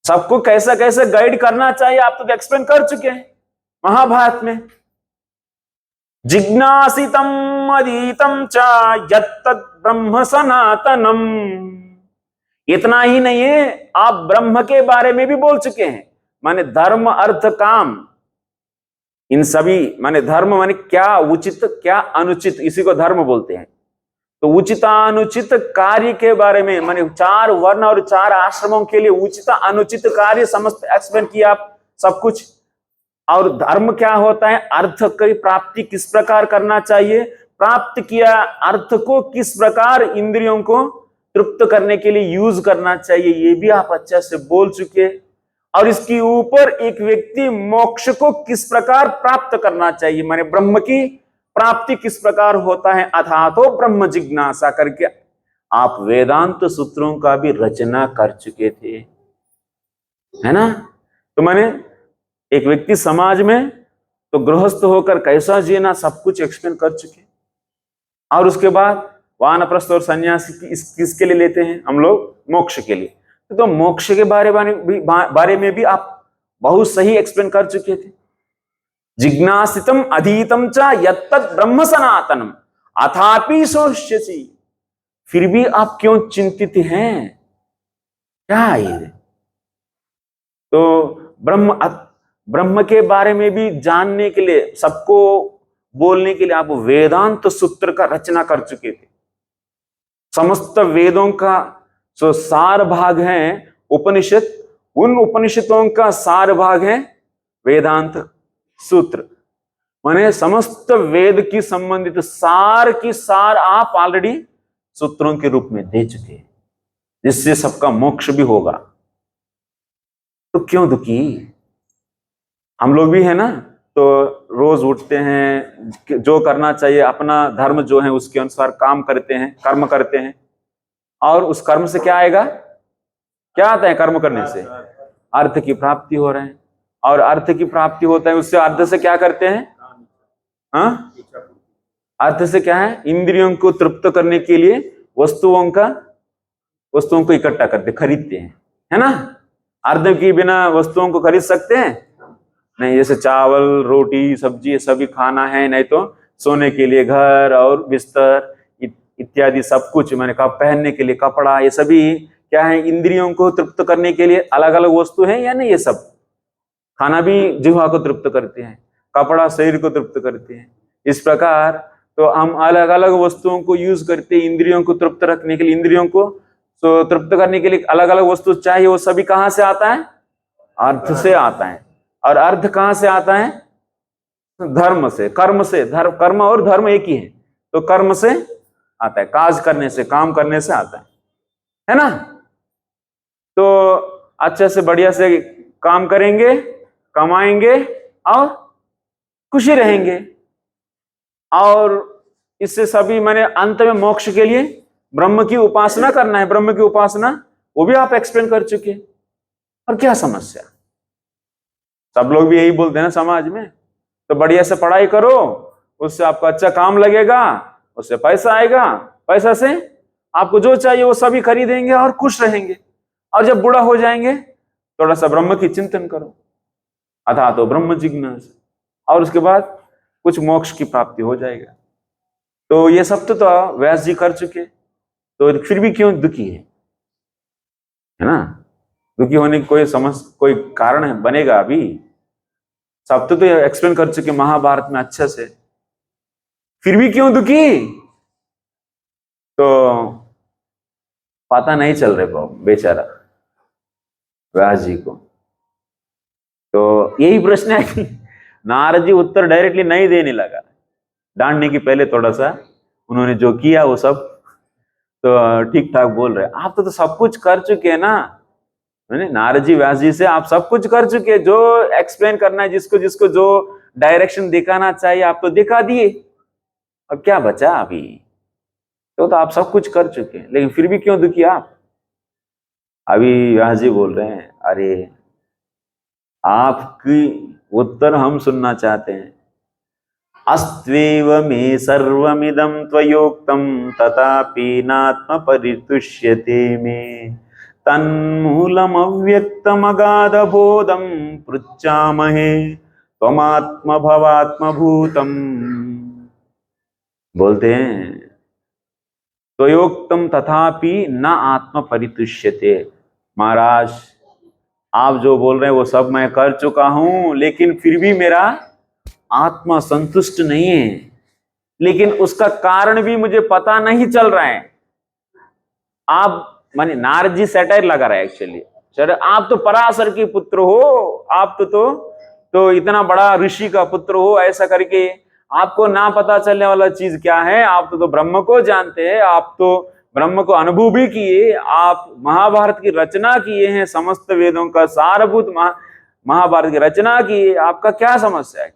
Speaker 1: सबको कैसा कैसे गाइड करना चाहिए आप तो एक्सप्लेन कर चुके हैं महाभारत में। जिज्ञासितम अधीतम च यत्तत् ब्रह्म सनातनम। इतना ही नहीं है, आप ब्रह्म के बारे में भी बोल चुके हैं, माने धर्म अर्थ काम, इन सभी माने धर्म माने क्या उचित क्या अनुचित, इसी को धर्म बोलते हैं। तो उचितानुचित कार्य के बारे में, माने 4 वर्ण और 4 आश्रमों के लिए उचित अनुचित कार्य समस्त एक्सप्लेन किया आप सब कुछ। और धर्म क्या होता है, अर्थ की प्राप्ति किस प्रकार करना चाहिए, प्राप्त किया अर्थ को किस प्रकार इंद्रियों को तृप्त करने के लिए यूज करना चाहिए, ये भी आप अच्छे से बोल चुके। और इसके ऊपर एक व्यक्ति मोक्ष को किस प्रकार प्राप्त करना चाहिए, माने ब्रह्म की प्राप्ति किस प्रकार होता है, अथा तो ब्रह्म जिज्ञासा करके आप वेदांत सूत्रों का भी रचना कर चुके थे, है ना। तो माने एक व्यक्ति समाज में तो गृहस्थ होकर कैसा जीना सब कुछ एक्सप्लेन कर चुके। और उसके बाद वानप्रस्थ और सन्यासी किसके लिए लेते हैं हम लोग, मोक्ष के लिए। तो मोक्ष के बारे में भी आप बहुत सही एक्सप्लेन कर चुके थे। जिज्ञासितम अधीतम च यत्तत् ब्रह्म सनातनम अथापि सोष्यसि, फिर भी आप क्यों चिंतित हैं, क्या है। तो ब्रह्म के बारे में भी जानने के लिए, सबको बोलने के लिए आप वेदांत सूत्र का रचना कर चुके थे। समस्त वेदों का जो सार भाग है उपनिषद, उन उपनिषदों का सार भाग है वेदांत सूत्र। माने समस्त वेद की संबंधित सार की सार आप ऑलरेडी सूत्रों के रूप में दे चुके हैं, जिससे सबका मोक्ष भी होगा। तो क्यों दुखी, हम लोग भी है ना, तो रोज उठते हैं, जो करना चाहिए अपना धर्म जो है उसके अनुसार काम करते हैं, कर्म करते हैं, और उस कर्म से क्या आएगा, क्या आता है कर्म करने से, अर्थ की प्राप्ति हो रहे हैं। और अर्थ की प्राप्ति होता है, उससे अर्थ से क्या करते हैं, हाँ, अर्थ से क्या है, इंद्रियों को तृप्त करने के लिए वस्तुओं को इकट्ठा करते, खरीदते हैं, है ना। अर्थ के बिना वस्तुओं को खरीद सकते हैं नहीं, जैसे चावल रोटी सब्जी सभी खाना है, नहीं तो सोने के लिए घर और बिस्तर इत्यादि सब कुछ, मैंने कहा पहनने के लिए कपड़ा, ये सभी क्या है, इंद्रियों को तृप्त करने के लिए अलग अलग वस्तु है या नहीं। ये सब खाना भी जिह्वा को तृप्त करते हैं, कपड़ा शरीर को तृप्त करते हैं। इस प्रकार तो हम अलग अलग वस्तुओं को यूज करते हैं इंद्रियों को तृप्त रखने के लिए, इंद्रियों को तो तृप्त करने के लिए अलग अलग वस्तु चाहिए। वो सभी कहां से आता है, अर्थ से आता है। और अर्थ कहां से आता है, धर्म से, कर्म से। कर्म और धर्म एक ही है, तो कर्म से आता है, काज करने से, काम करने से आता है ना। तो अच्छे से बढ़िया से काम करेंगे, कमाएंगे और खुशी रहेंगे, और इससे सभी मैंने अंत में मोक्ष के लिए ब्रह्म की उपासना करना है। ब्रह्म की उपासना वो भी आप एक्सप्लेन कर चुके। और क्या समस्या, सब लोग भी यही बोलते हैं ना समाज में, तो बढ़िया से पढ़ाई करो, उससे आपका अच्छा काम लगेगा, उससे पैसा आएगा, पैसा से आपको जो चाहिए वो सभी खरीदेंगे और खुश रहेंगे। और जब बूढ़ा हो जाएंगे थोड़ा सा ब्रह्म की चिंतन करो, अथा तो ब्रह्म जिज्ञासा, और उसके बाद कुछ मोक्ष की प्राप्ति हो जाएगा। तो ये सब तो व्यास जी कर चुके, तो फिर भी क्यों दुखी है ना। दुखी होने की कोई कारण है बनेगा अभी, सब तो एक्सप्लेन कर चुके महाभारत में अच्छे से, फिर भी क्यों दुखी, तो पता नहीं चल रहे बेचारा व्यास जी को। तो यही प्रश्न है कि नारद जी उत्तर डायरेक्टली नहीं देने लगा, डांटने की पहले थोड़ा सा उन्होंने जो किया वो सब तो ठीक ठाक बोल रहे। आप तो सब कुछ कर चुके हैं ना, नारद जी व्यास जी से आप सब कुछ कर चुके, जो एक्सप्लेन करना है, जिसको जिसको जो डायरेक्शन दिखाना चाहिए आप तो दिखा दिए, अब क्या बचा अभी। तो आप सब कुछ कर चुके हैं, लेकिन फिर भी क्यों दुखी आप। अभी व्यास जी बोल रहे हैं, अरे आपकी उत्तर हम सुनना चाहते हैं। अस्त्वेव मे सर्वमिदं त्वयोक्तं तथापि नात्म परितुष्यते मे तन्मूलमव्यक्तमगाधबोधं पृच्छामहे त्वमात्म भवात्मभूतम्। बोलते हैं त्वयोक्तम तथापि न आत्म परितुष्यते। महाराज आप जो बोल रहे हैं वो सब मैं कर चुका हूं, लेकिन फिर भी मेरा आत्मा संतुष्ट नहीं है, लेकिन उसका कारण भी मुझे पता नहीं चल रहा है। आप माने नारद जी सैटायर लगा रहे हैं एक्चुअली, आप तो पराशर के पुत्र हो, आप तो इतना बड़ा ऋषि का पुत्र हो, ऐसा करके आपको ना पता चलने वाला चीज क्या है। आप तो ब्रह्म को जानते हैं, आप तो ब्रह्म को अनुभव भी किए, आप महाभारत की रचना किए हैं, समस्त वेदों का सारभूत महाभारत की रचना की, आपका क्या समस्या है?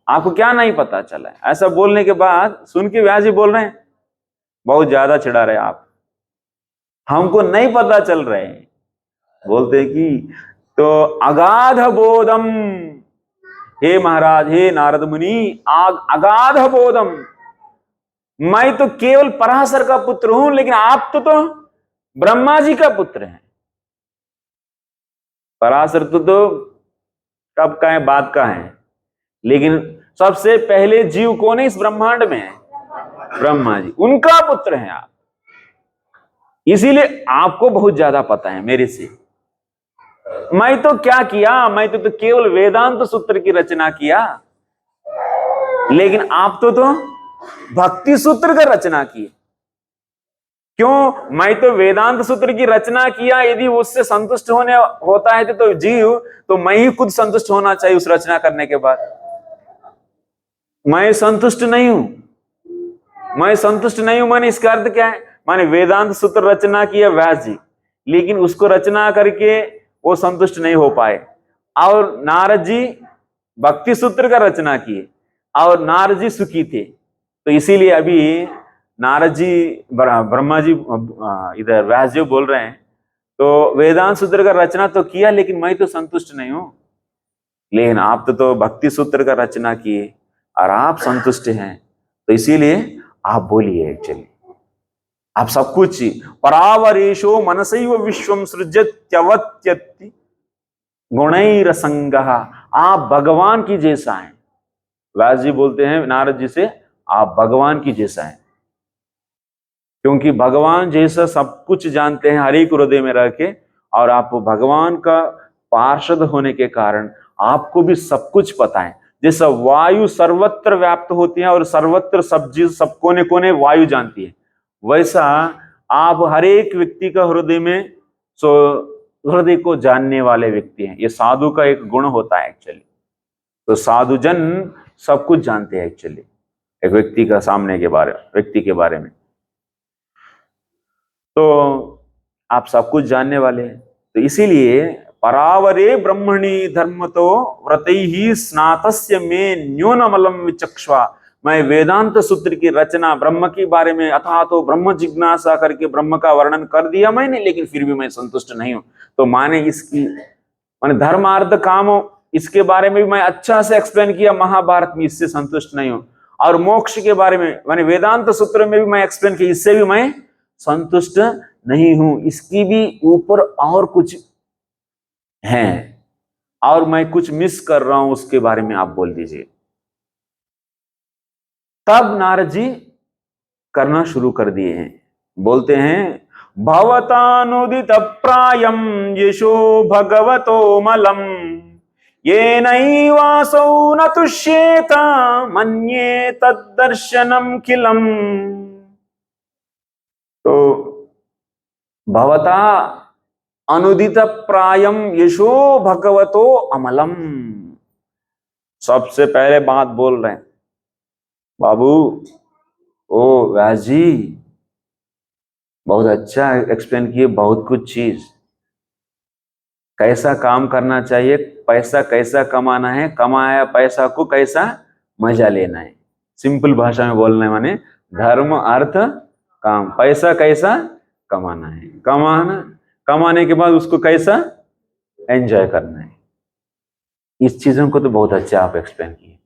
Speaker 1: आपको क्या नहीं पता चला है? ऐसा बोलने के बाद सुन के व्यास जी बोल रहे हैं बहुत ज्यादा चिढ़ा रहे आप, हमको नहीं पता चल रहे हैं। बोलते हैं कि तो अगाध बोधम, हे महाराज, हे नारद मुनि, अगाध बोधम, मैं तो केवल पराशर का पुत्र हूं, लेकिन आप तो ब्रह्मा जी का पुत्र हैं। पराशर तो कब का है, बाद का है, लेकिन सबसे पहले जीव कौन है इस ब्रह्मांड में? है ब्रह्मा जी, उनका पुत्र हैं आप। इसीलिए आपको बहुत ज्यादा पता है मेरे से। मैं तो क्या किया, मैं तो केवल वेदांत सूत्र की रचना किया, लेकिन आप तो भक्ति सूत्र का रचना किए। क्यों? मैं तो वेदांत सूत्र की रचना किया, यदि उससे संतुष्ट होने होता है तो जीव, तो मैं ही खुद संतुष्ट होना चाहिए उस रचना करने के बाद। मैं संतुष्ट नहीं हूं, मैं संतुष्ट नहीं हूं, माने इसका अर्थ क्या है? माने वेदांत सूत्र रचना किया व्यास जी, लेकिन उसको रचना करके वो संतुष्ट नहीं हो पाए, और नारद जी भक्ति सूत्र का रचना किए और नारद जी सुखी थे। तो इसीलिए अभी नारद जी, ब्रह्मा जी, इधर व्यास जी बोल रहे हैं, तो वेदांत सूत्र का रचना तो किया, लेकिन मैं तो संतुष्ट नहीं हूं। लेकिन आप तो भक्ति सूत्र का रचना किए और आप संतुष्ट हैं, तो इसीलिए आप बोलिए। एक्चुअली आप सब कुछ, परावरेशो मनसैव विश्वम सृजत्यवत्यति गुणैरसंगः, आप भगवान की जैसा हैं। व्यास जी बोलते हैं नारद जी से, आप भगवान की जैसा हैं, क्योंकि भगवान जैसा सब कुछ जानते हैं हर एक हृदय में रह के, और आप भगवान का पार्षद होने के कारण आपको भी सब कुछ पता है। जैसा वायु सर्वत्र व्याप्त होती है और सर्वत्र सब कोने कोने वायु जानती है, वैसा आप हर एक व्यक्ति का हृदय में हृदय को जानने वाले व्यक्ति हैं। ये साधु का एक गुण होता है एक्चुअली। तो साधु जन सब कुछ जानते हैं एक्चुअली एक व्यक्ति का व्यक्ति के बारे में। तो आप सब कुछ जानने वाले हैं, तो इसीलिए परावरे ब्रह्मणि धर्म तो व्रतैहि स्नातस्य में न्यूनमलम विचक्ष्वा, मैं वेदांत सूत्र की रचना ब्रह्म के बारे में अथा तो ब्रह्म जिज्ञासा करके ब्रह्म का वर्णन कर दिया मैंने, लेकिन फिर भी मैं संतुष्ट नहीं हूं। तो माने धर्म अर्थ काम, इसके बारे में भी मैं अच्छा से एक्सप्लेन किया महाभारत में, इससे संतुष्ट नहीं हूं। और मोक्ष के बारे में माने वेदांत सूत्र में भी मैं एक्सप्लेन किया, इससे भी मैं संतुष्ट नहीं हूं। इसकी भी ऊपर और कुछ है, और मैं कुछ मिस कर रहा हूं, उसके बारे में आप बोल दीजिए। तब नारद जी करना शुरू कर दिए हैं। बोलते हैं, भवतानुदित प्रायम यशो भगवतो मलम, ये नैवासौ न तुष्येत मन्ये तद्दर्शनम खिलम। तो भवता अनुदित प्रायम यशो भगवतो अमलम, सबसे पहले बात बोल रहे हैं बाबू, ओ व्यास जी बहुत अच्छा एक्सप्लेन किए, बहुत कुछ चीज, कैसा काम करना चाहिए, पैसा कैसा कमाना है, कमाया पैसा को कैसा मजा लेना है। सिंपल भाषा में बोलना है, माने धर्म अर्थ काम, पैसा कैसा कमाना है, कमाने के बाद उसको कैसा एंजॉय करना है। इस चीजों को तो बहुत अच्छा आप एक्सप्लेन किए।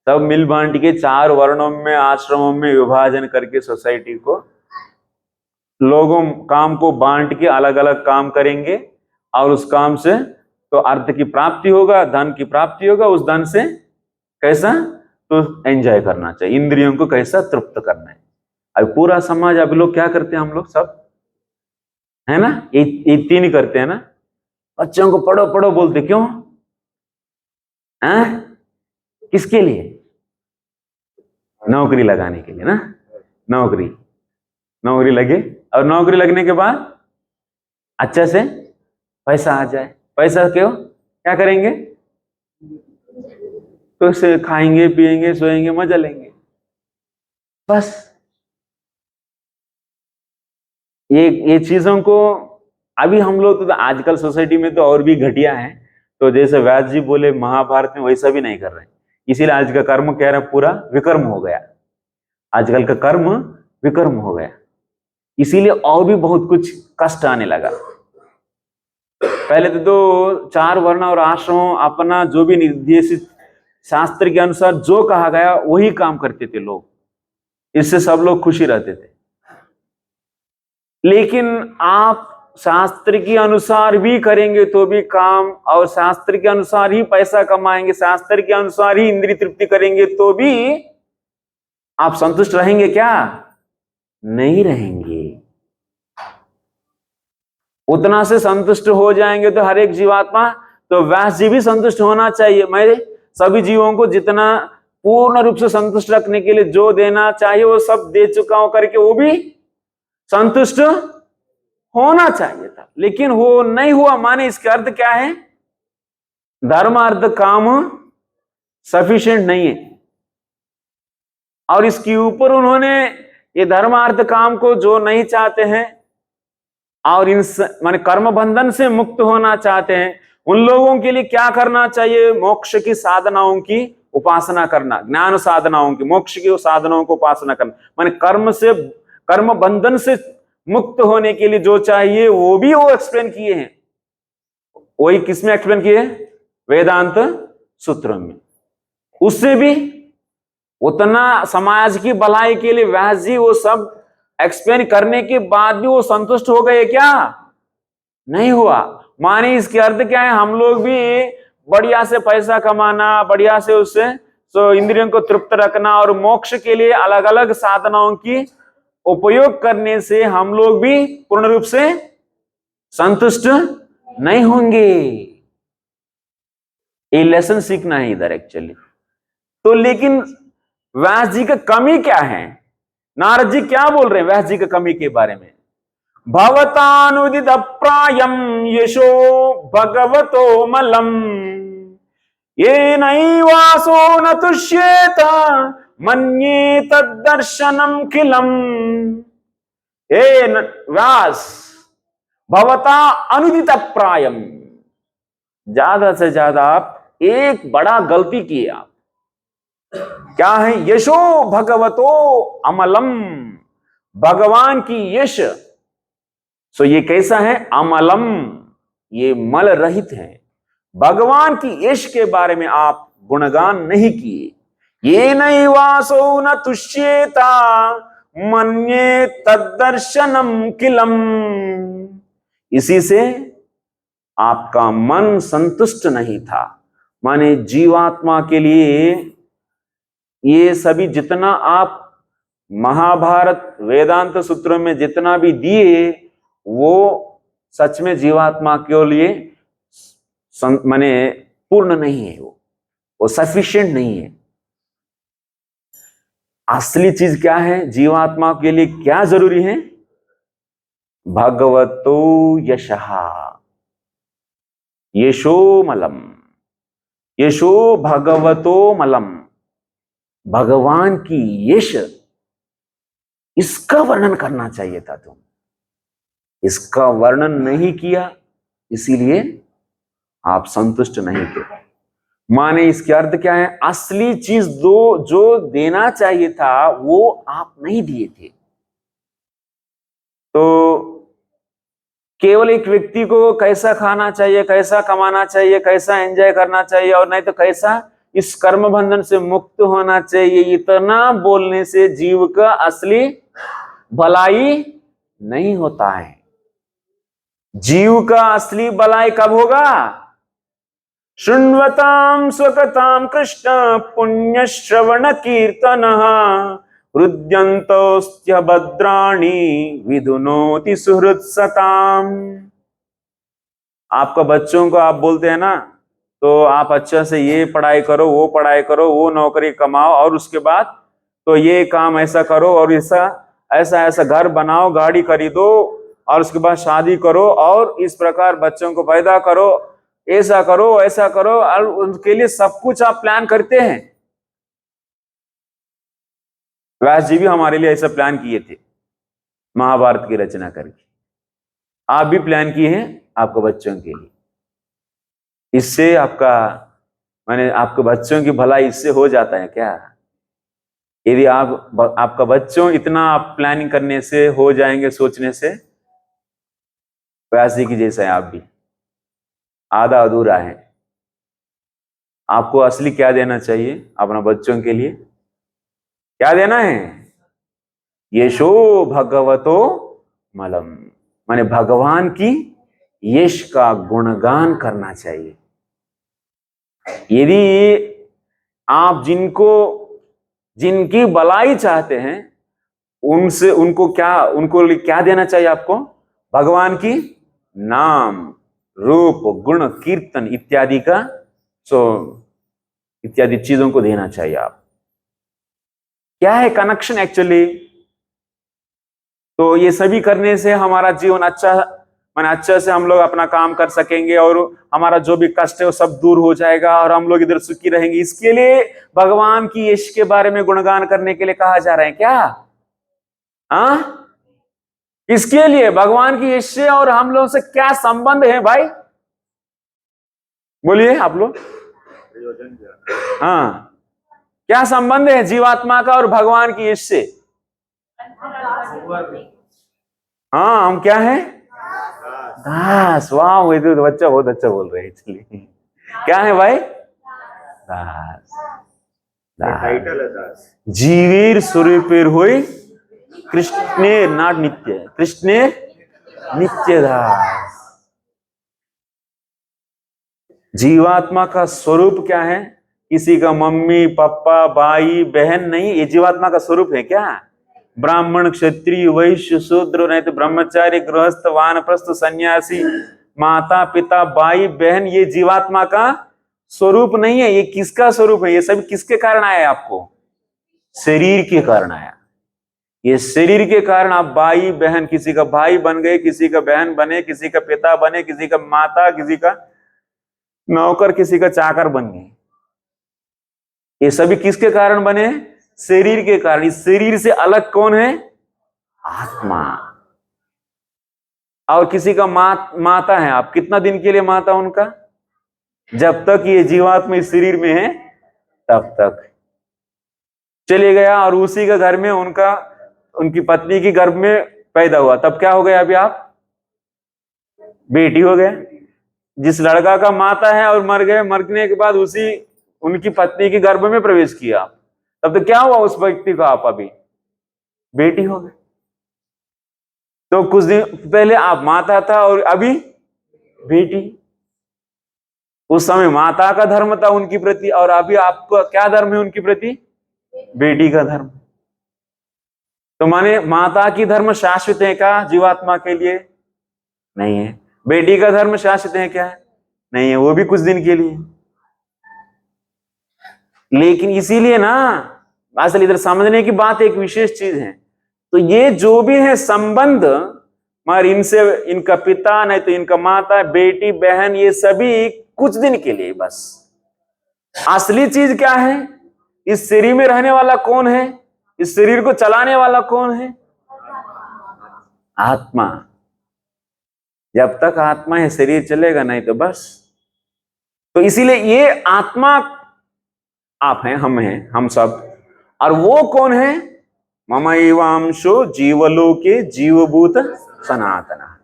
Speaker 1: तब मिल बांट के 4 वर्णों में, आश्रमों में विभाजन करके सोसाइटी को, लोगों काम को बांट के अलग अलग काम करेंगे, और उस काम से तो अर्थ की प्राप्ति होगा, धन की प्राप्ति होगा, उस धन से कैसा तो एंजॉय करना चाहिए, इंद्रियों को कैसा तृप्त करना है। अब पूरा समाज, अब लोग क्या करते हैं, हम लोग सब है ना, ये 3 ही करते हैं ना, बच्चों को पढ़ो पढ़ो बोलते, क्यों? हैं? किसके लिए? नौकरी लगाने के लिए ना, नौकरी लगे, और नौकरी लगने के बाद अच्छा से पैसा आ जाए। पैसा क्यों क्या करेंगे? तो उसे खाएंगे, पिएंगे, सोएंगे, मजा लेंगे, बस।
Speaker 2: ये चीजों को अभी हम लोग तो आजकल सोसाइटी में तो और भी घटिया है। तो जैसे व्यास जी बोले महाभारत में, वैसा भी नहीं कर रहे हैं। इसीलिए आज का कर्म कह रहे पूरा विकर्म हो गया। आजकल का कर्म विकर्म हो गया, इसीलिए और भी बहुत कुछ कष्ट आने लगा। पहले तो 4 वर्ण और आश्रम अपना जो भी निर्देशित शास्त्र के अनुसार जो कहा गया वही काम करते थे लोग, इससे सब लोग खुशी रहते थे। लेकिन आप शास्त्र के अनुसार भी करेंगे तो भी काम, और शास्त्र के अनुसार ही पैसा कमाएंगे, शास्त्र के अनुसार ही इंद्रिय तृप्ति करेंगे तो भी आप संतुष्ट रहेंगे क्या? नहीं रहेंगे। उतना से संतुष्ट हो जाएंगे तो हर एक जीवात्मा, तो व्यास जी भी संतुष्ट होना चाहिए। मैं सभी जीवों को जितना पूर्ण रूप से संतुष्ट रखने के लिए जो देना चाहिए वो सब दे चुका हूं करके वो भी संतुष्ट होना चाहिए था, लेकिन वो नहीं हुआ। माने इसका अर्थ क्या है? धर्म अर्थ काम सफिशिएंट नहीं है, और इसके ऊपर उन्होंने ये धर्म अर्थ काम को जो नहीं चाहते हैं और इन माने कर्म बंधन से मुक्त होना चाहते हैं, उन लोगों के लिए क्या करना चाहिए? मोक्ष की साधनाओं की उपासना करना, ज्ञान साधनाओं की, मोक्ष की साधनाओं को उपासना करना। माने कर्म बंधन से मुक्त होने के लिए जो चाहिए वो भी वो एक्सप्लेन किए हैं। वही किसमें एक्सप्लेन किए? वेदांत सूत्र में। उससे भी उतना समाज की भलाई के लिए व्यास जी वो सब एक्सप्लेन करने के बाद भी वो संतुष्ट हो गए क्या? नहीं हुआ। माने इसके अर्थ क्या है? हम लोग भी बढ़िया से पैसा कमाना, बढ़िया से उससे तो इंद्रियों को तृप्त रखना और मोक्ष के लिए अलग अलग साधनाओं की उपयोग करने से हम लोग भी पूर्ण रूप से संतुष्ट नहीं होंगे। ये लेसन सीखना है इधर एक्चुअली। तो लेकिन व्यास जी का कमी क्या है? नारद जी क्या बोल रहे हैं व्यास जी की कमी के बारे में? भवतानुदित प्रायम यशो भगवतो मलम ये नैवासो न तुष्येत मन्ये तद्दर्शनम किलम। व्यास, भवता अनुदित प्रायम, ज्यादा से ज्यादा आप एक बड़ा गलती किए। आप क्या है? यशो भगवतो अमलम, भगवान की यश। सो ये कैसा है? अमलम, ये मल रहित है। भगवान की यश के बारे में आप गुणगान नहीं किए। ये नैवासो न तुष्येता मन्ये तद्दर्शनम किलम। इसी से आपका मन संतुष्ट नहीं था। माने जीवात्मा के लिए ये सभी जितना आप महाभारत वेदांत सूत्रों में जितना भी दिए वो सच में जीवात्मा के लिए माने पूर्ण नहीं है, वो सफिशिएंट नहीं है। असली चीज क्या है? जीवात्मा के लिए क्या जरूरी है? भगवतो यशः, यशो मलम, यशो भगवतो मलम, भगवान की यश, इसका वर्णन करना चाहिए था तुम। इसका वर्णन नहीं किया, इसीलिए आप संतुष्ट नहीं थे। माने इसके अर्थ क्या है? असली चीज जो देना चाहिए था वो आप नहीं दिए थे। तो केवल एक व्यक्ति को कैसा खाना चाहिए, कैसा कमाना चाहिए, कैसा एंजॉय करना चाहिए, और नहीं तो कैसा इस कर्म बंधन से मुक्त होना चाहिए, इतना बोलने से जीव का असली भलाई नहीं होता है। जीव का असली भलाई कब होगा? शृण्वतां स्वकतां कृष्ण पुण्य श्रवण कीर्तन हृद्यन्तोस्त्य भद्राणि विधुनोति सुहृत्सताम। आपका बच्चों को आप बोलते हैं ना, तो आप अच्छा से ये पढ़ाई करो, वो पढ़ाई करो, वो नौकरी कमाओ, और उसके बाद तो ये काम ऐसा करो, और ऐसा घर बनाओ, गाड़ी खरीदो, और उसके बाद शादी करो, और इस प्रकार बच्चों को पैदा करो, ऐसा करो, ऐसा करो, और उनके लिए सब कुछ आप प्लान करते हैं। व्यास जी भी हमारे लिए ऐसा प्लान किए थे महाभारत की रचना करके। आप भी प्लान किए हैं आपके बच्चों के लिए। इससे आपका माने आपके बच्चों की भलाई इससे हो जाता है क्या? यदि आपका बच्चों इतना आप प्लानिंग करने से हो जाएंगे, सोचने से, वैसे की जैसा है आप भी आधा अधूरा है। आपको असली क्या देना चाहिए अपना बच्चों के लिए? क्या देना है? यशो भगवतो मलम, माने भगवान की यश का गुणगान करना चाहिए। यदि आप जिनकी भलाई चाहते हैं, उनको क्या देना चाहिए आपको? भगवान की नाम, रूप, गुण, कीर्तन इत्यादि का इत्यादि चीजों को देना चाहिए। आप क्या है कनेक्शन एक्चुअली? तो ये सभी करने से हमारा जीवन अच्छे से हम लोग अपना काम कर सकेंगे और हमारा जो भी कष्ट है वो सब दूर हो जाएगा और हम लोग इधर सुखी रहेंगे। इसके लिए भगवान की यश के बारे में गुणगान करने के लिए कहा जा रहा है क्या? किसके लिए? भगवान की यश से और हम लोगों से क्या संबंध है भाई? बोलिए आप लोग। हाँ, क्या संबंध है जीवात्मा का और भगवान की यश से? हाँ, हम क्या है? दास। वाह, वो तो बच्चा बहुत अच्छा बोल रहे हैं। चलिए, क्या है भाई? दास।
Speaker 1: टाइटल है दास।
Speaker 2: जीवीर स्वरूपेर हुई कृष्णे नाट नित्य, कृष्णे नित्य दास। जीवात्मा का स्वरूप क्या है? किसी का मम्मी पापा भाई बहन नहीं, ये जीवात्मा का स्वरूप है क्या? ब्राह्मण क्षत्रिय वैश्य शूद्र नहीं तो ब्रह्मचारी गृहस्थ वानप्रस्थ सन्यासी माता पिता भाई बहन, ये जीवात्मा का स्वरूप नहीं है। ये किसका स्वरूप है? ये सब किसके कारण आया है आपको? शरीर के कारण आया। ये शरीर के कारण आप भाई बहन, किसी का भाई बन गए, किसी का बहन बने, किसी का पिता बने, किसी का माता, किसी का नौकर, किसी का चाकर बन गए। ये सभी किसके कारण बने? शरीर के कारण। इस शरीर से अलग कौन है? आत्मा। और किसी का माता है, आप कितना दिन के लिए माता उनका? जब तक ये जीवात्मा इस शरीर में है तब तक। चले गया और उसी के घर में उनकी पत्नी की गर्भ में पैदा हुआ, तब क्या हो गया? अभी आप बेटी हो गए। जिस लड़का का माता है और मर गए, मरने के बाद उनकी पत्नी की गर्भ में प्रवेश किया, तब तो क्या हुआ उस व्यक्ति का? आप अभी बेटी हो गए। तो कुछ दिन पहले आप माता था और अभी बेटी। उस समय माता का धर्म था उनकी प्रति और अभी आपका क्या धर्म है उनकी प्रति? बेटी का धर्म। तो माने माता की धर्म शाश्वत है क्या जीवात्मा के लिए? नहीं है। बेटी का धर्म शाश्वत है क्या? नहीं है, वो भी कुछ दिन के लिए। लेकिन इसीलिए ना, असल इधर समझने की बात एक विशेष चीज है। तो ये जो भी है संबंध, मगर इनका पिता नहीं तो इनका माता, बेटी बहन, ये सभी कुछ दिन के लिए बस। असली चीज क्या है? इस शरीर में रहने वाला कौन है? इस शरीर को चलाने वाला कौन है? आत्मा। जब तक आत्मा है शरीर चलेगा नहीं तो बस। तो इसीलिए ये आत्मा आप हैं, हम सब। और वो कौन है? ममैवांशो जीवलोके जीवभूत सनातना।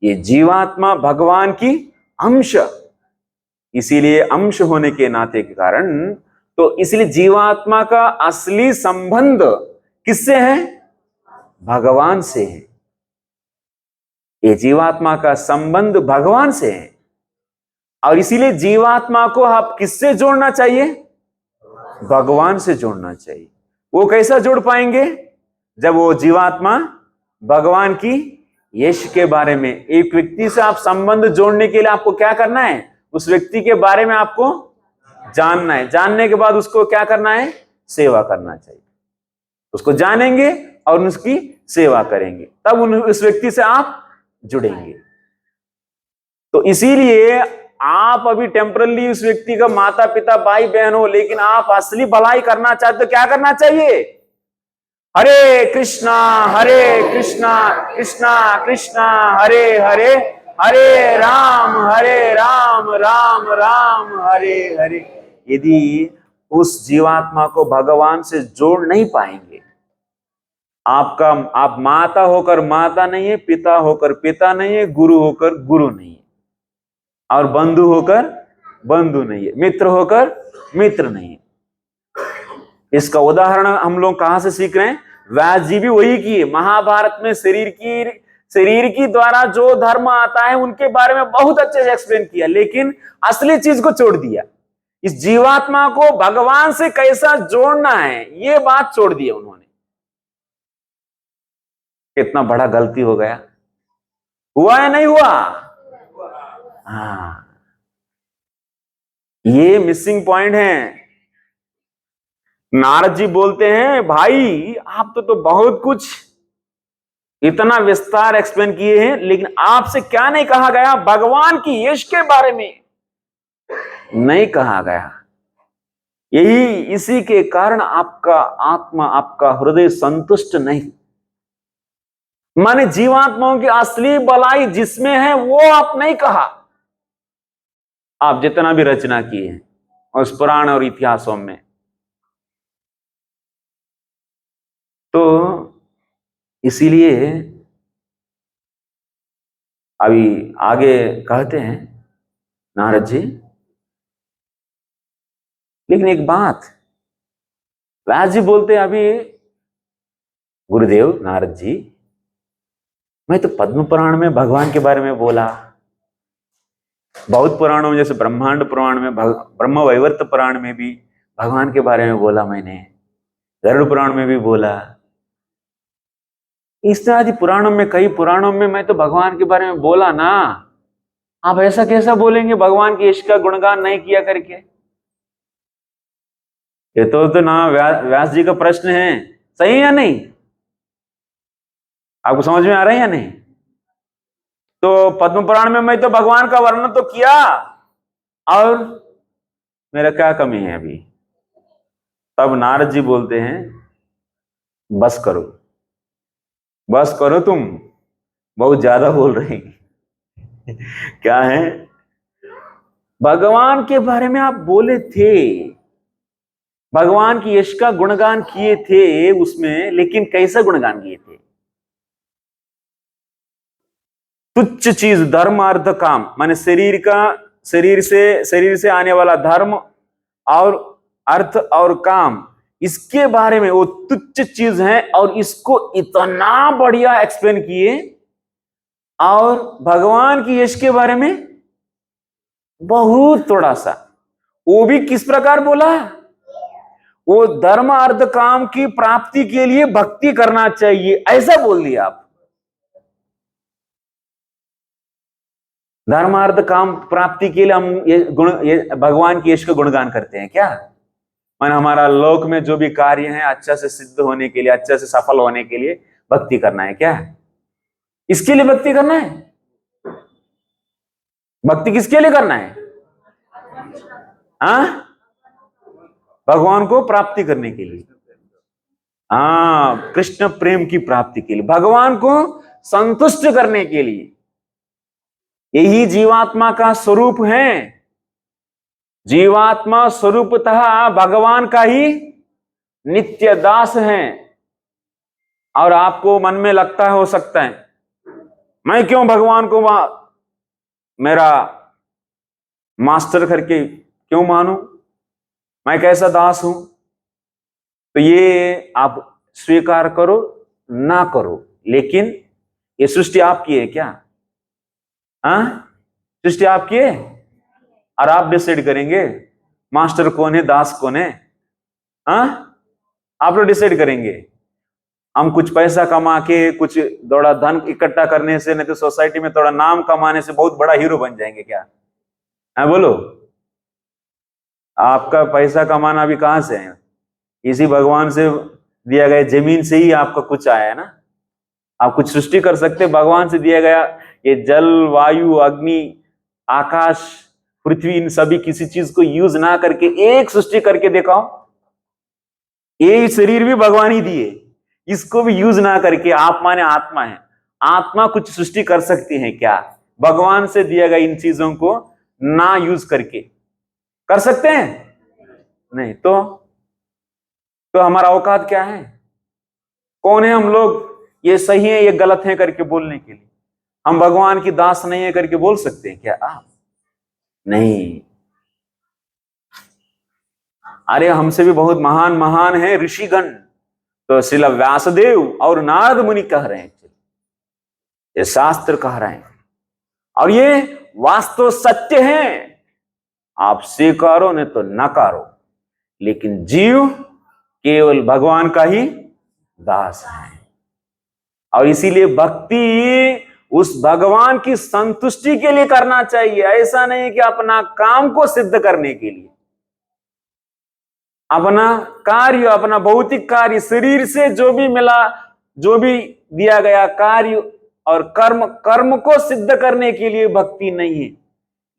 Speaker 2: ये जीवात्मा भगवान की अंश, इसीलिए अंश होने के नाते के कारण, तो इसलिए जीवात्मा का असली संबंध किससे है? भगवान से है। ये जीवात्मा का संबंध भगवान से है और इसीलिए जीवात्मा को आप किससे जोड़ना चाहिए? भगवान से जोड़ना चाहिए। वो कैसा जोड़ पाएंगे? जब वो जीवात्मा भगवान की यश के बारे में, एक व्यक्ति से आप संबंध जोड़ने के लिए आपको क्या करना है? उस व्यक्ति के बारे में आपको जानना है। जानने के बाद उसको क्या करना है? सेवा करना चाहिए। उसको जानेंगे और उसकी सेवा करेंगे, तब उस व्यक्ति से आप जुड़ेंगे। तो इसीलिए आप अभी टेम्परली उस व्यक्ति का माता पिता भाई बहन हो, लेकिन आप असली भलाई करना चाहते तो क्या करना चाहिए? हरे कृष्णा कृष्णा कृष्णा हरे हरे, हरे राम राम हरे हरे। यदि उस जीवात्मा को भगवान से जोड़ नहीं पाएंगे, आप माता होकर माता नहीं है, पिता होकर पिता नहीं है, गुरु होकर गुरु नहीं है, और बंधु होकर बंधु नहीं है, मित्र होकर मित्र नहीं है। इसका उदाहरण हम लोग कहां से सीख रहे हैं? व्यास जी भी वही किए। महाभारत में शरीर की द्वारा जो धर्म आता है उनके बारे में बहुत अच्छे से एक्सप्लेन किया, लेकिन असली चीज को छोड़ दिया। इस जीवात्मा को भगवान से कैसा जोड़ना है, ये बात छोड़ दी उन्होंने। कितना बड़ा गलती हो गया। हुआ या नहीं हुआ? हाँ, ये मिसिंग पॉइंट है। नारद जी बोलते हैं, भाई आप तो बहुत कुछ इतना विस्तार एक्सप्लेन किए हैं, लेकिन आपसे क्या नहीं कहा गया? भगवान की यश के बारे में नहीं कहा गया। इसी के कारण आपका आत्मा, आपका हृदय संतुष्ट नहीं। माने जीवात्माओं की असली भलाई जिसमें है वो आप नहीं कहा। आप जितना भी रचना किए हैं उस पुराण और इतिहासों में, तो इसीलिए अभी आगे कहते हैं नारद जी, लेकिन एक बात व्यास जी बोलते हैं, अभी गुरुदेव नारद जी, मैं तो पद्म पुराण में भगवान के बारे में बोला, बहुत पुराणों में जैसे ब्रह्मांड पुराण में, ब्रह्म वैवर्त पुराण में भी भगवान के बारे में बोला मैंने, गरुड़ पुराण में भी बोला, इस आदि पुराणों में, कई पुराणों में मैं तो भगवान के बारे में बोला ना। आप ऐसा कैसा बोलेंगे भगवान की यश का गुणगान नहीं किया करके? ये तो ना व्यास जी का प्रश्न है, सही या नहीं? आपको समझ में आ रहा है या नहीं? तो पद्म पुराण में मैं तो भगवान का वर्णन तो किया, और मेरा क्या कमी है अभी? तब नारद जी बोलते हैं, बस करो बस करो, तुम बहुत ज्यादा बोल रहे हैं। क्या है? भगवान के बारे में आप बोले थे, भगवान की यश का गुणगान किए थे उसमें, लेकिन कैसा गुणगान किए थे? तुच्छ चीज, धर्म अर्थ काम, माने शरीर से आने वाला धर्म और अर्थ और काम, इसके बारे में वो तुच्छ चीज है, और इसको इतना बढ़िया एक्सप्लेन किए। और भगवान की यश के बारे में बहुत थोड़ा सा, वो भी किस प्रकार बोला? वो धर्म अर्थ काम की प्राप्ति के लिए भक्ति करना चाहिए, ऐसा बोल दिया आप। धर्मार्थ काम प्राप्ति के लिए हम ये भगवान की यश का गुणगान करते हैं क्या? मान हमारा लोक में जो भी कार्य है अच्छा से सिद्ध होने के लिए, अच्छा से सफल होने के लिए भक्ति करना है क्या? इसके लिए भक्ति करना है? भक्ति किसके लिए करना है? हाँ, भगवान को प्राप्ति करने के लिए। हाँ, कृष्ण प्रेम की प्राप्ति के लिए, भगवान को संतुष्ट करने के लिए। यही जीवात्मा का स्वरूप है। जीवात्मा स्वरूपतः भगवान का ही नित्य दास है। और आपको मन में लगता हो सकता है, मैं क्यों भगवान को मेरा मास्टर करके क्यों मानूं, मैं कैसा दास हूं? तो ये आप स्वीकार करो ना करो, लेकिन ये सृष्टि आपकी है क्या? हाँ, सृष्टि आपकी है, और आप डिसाइड करेंगे मास्टर कौन है, दास कौन है? हाँ, आप लोग डिसाइड करेंगे। हम कुछ पैसा कमा के, कुछ थोड़ा धन इकट्ठा करने से, नहीं तो सोसाइटी में थोड़ा नाम कमाने से बहुत बड़ा हीरो बन जाएंगे क्या? है बोलो? आपका पैसा कमाना अभी कहां से है? इसी भगवान से दिया गया जमीन से ही आपका कुछ आया है ना। आप कुछ सृष्टि कर सकते, भगवान से दिया गया ये जल, वायु, अग्नि, आकाश, पृथ्वी, इन सभी किसी चीज को यूज ना करके एक सृष्टि करके दिखाओ। ये शरीर भी भगवान ही दिए, इसको भी यूज ना करके, आप माने आत्मा है, आत्मा कुछ सृष्टि कर सकती है क्या? भगवान से दिया गया इन चीजों को ना यूज करके कर सकते हैं? नहीं। तो हमारा औकात क्या है? कौन है हम लोग ये सही है ये गलत है करके बोलने के लिए? हम भगवान की दास नहीं है करके बोल सकते हैं क्या आप? नहीं। अरे हमसे भी बहुत महान महान है ऋषिगण, तो श्रील व्यासदेव और नारद मुनि कह रहे हैं, ये शास्त्र कह रहे हैं, और ये वास्तव सत्य है। आप स्वीकारो नहीं तो नकारो, लेकिन जीव केवल भगवान का ही दास है। और इसीलिए भक्ति उस भगवान की संतुष्टि के लिए करना चाहिए। ऐसा नहीं कि अपना काम को सिद्ध करने के लिए, अपना कार्य, अपना भौतिक कार्य, शरीर से जो भी मिला, जो भी दिया गया कार्य और कर्म को सिद्ध करने के लिए भक्ति नहीं है।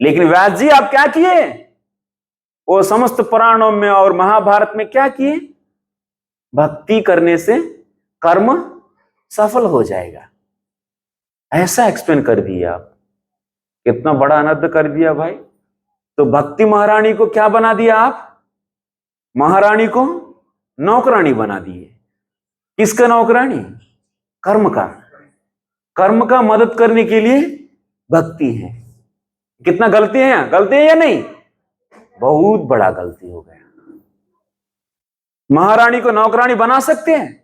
Speaker 2: लेकिन व्यास जी आप क्या किए? वो समस्त पुराणों में और महाभारत में क्या किए? भक्ति करने से कर्म सफल हो जाएगा, ऐसा एक्सप्लेन कर दिया आप। कितना बड़ा अनर्थ कर दिया भाई। तो भक्ति महारानी को क्या बना दिया आप? महारानी को नौकरानी बना दिए। किसका नौकरानी? कर्म का। कर्म का मदद करने के लिए भक्ति है। कितना गलती है? गलती है या नहीं? बहुत बड़ा गलती हो गया। महारानी को नौकरानी बना सकते हैं?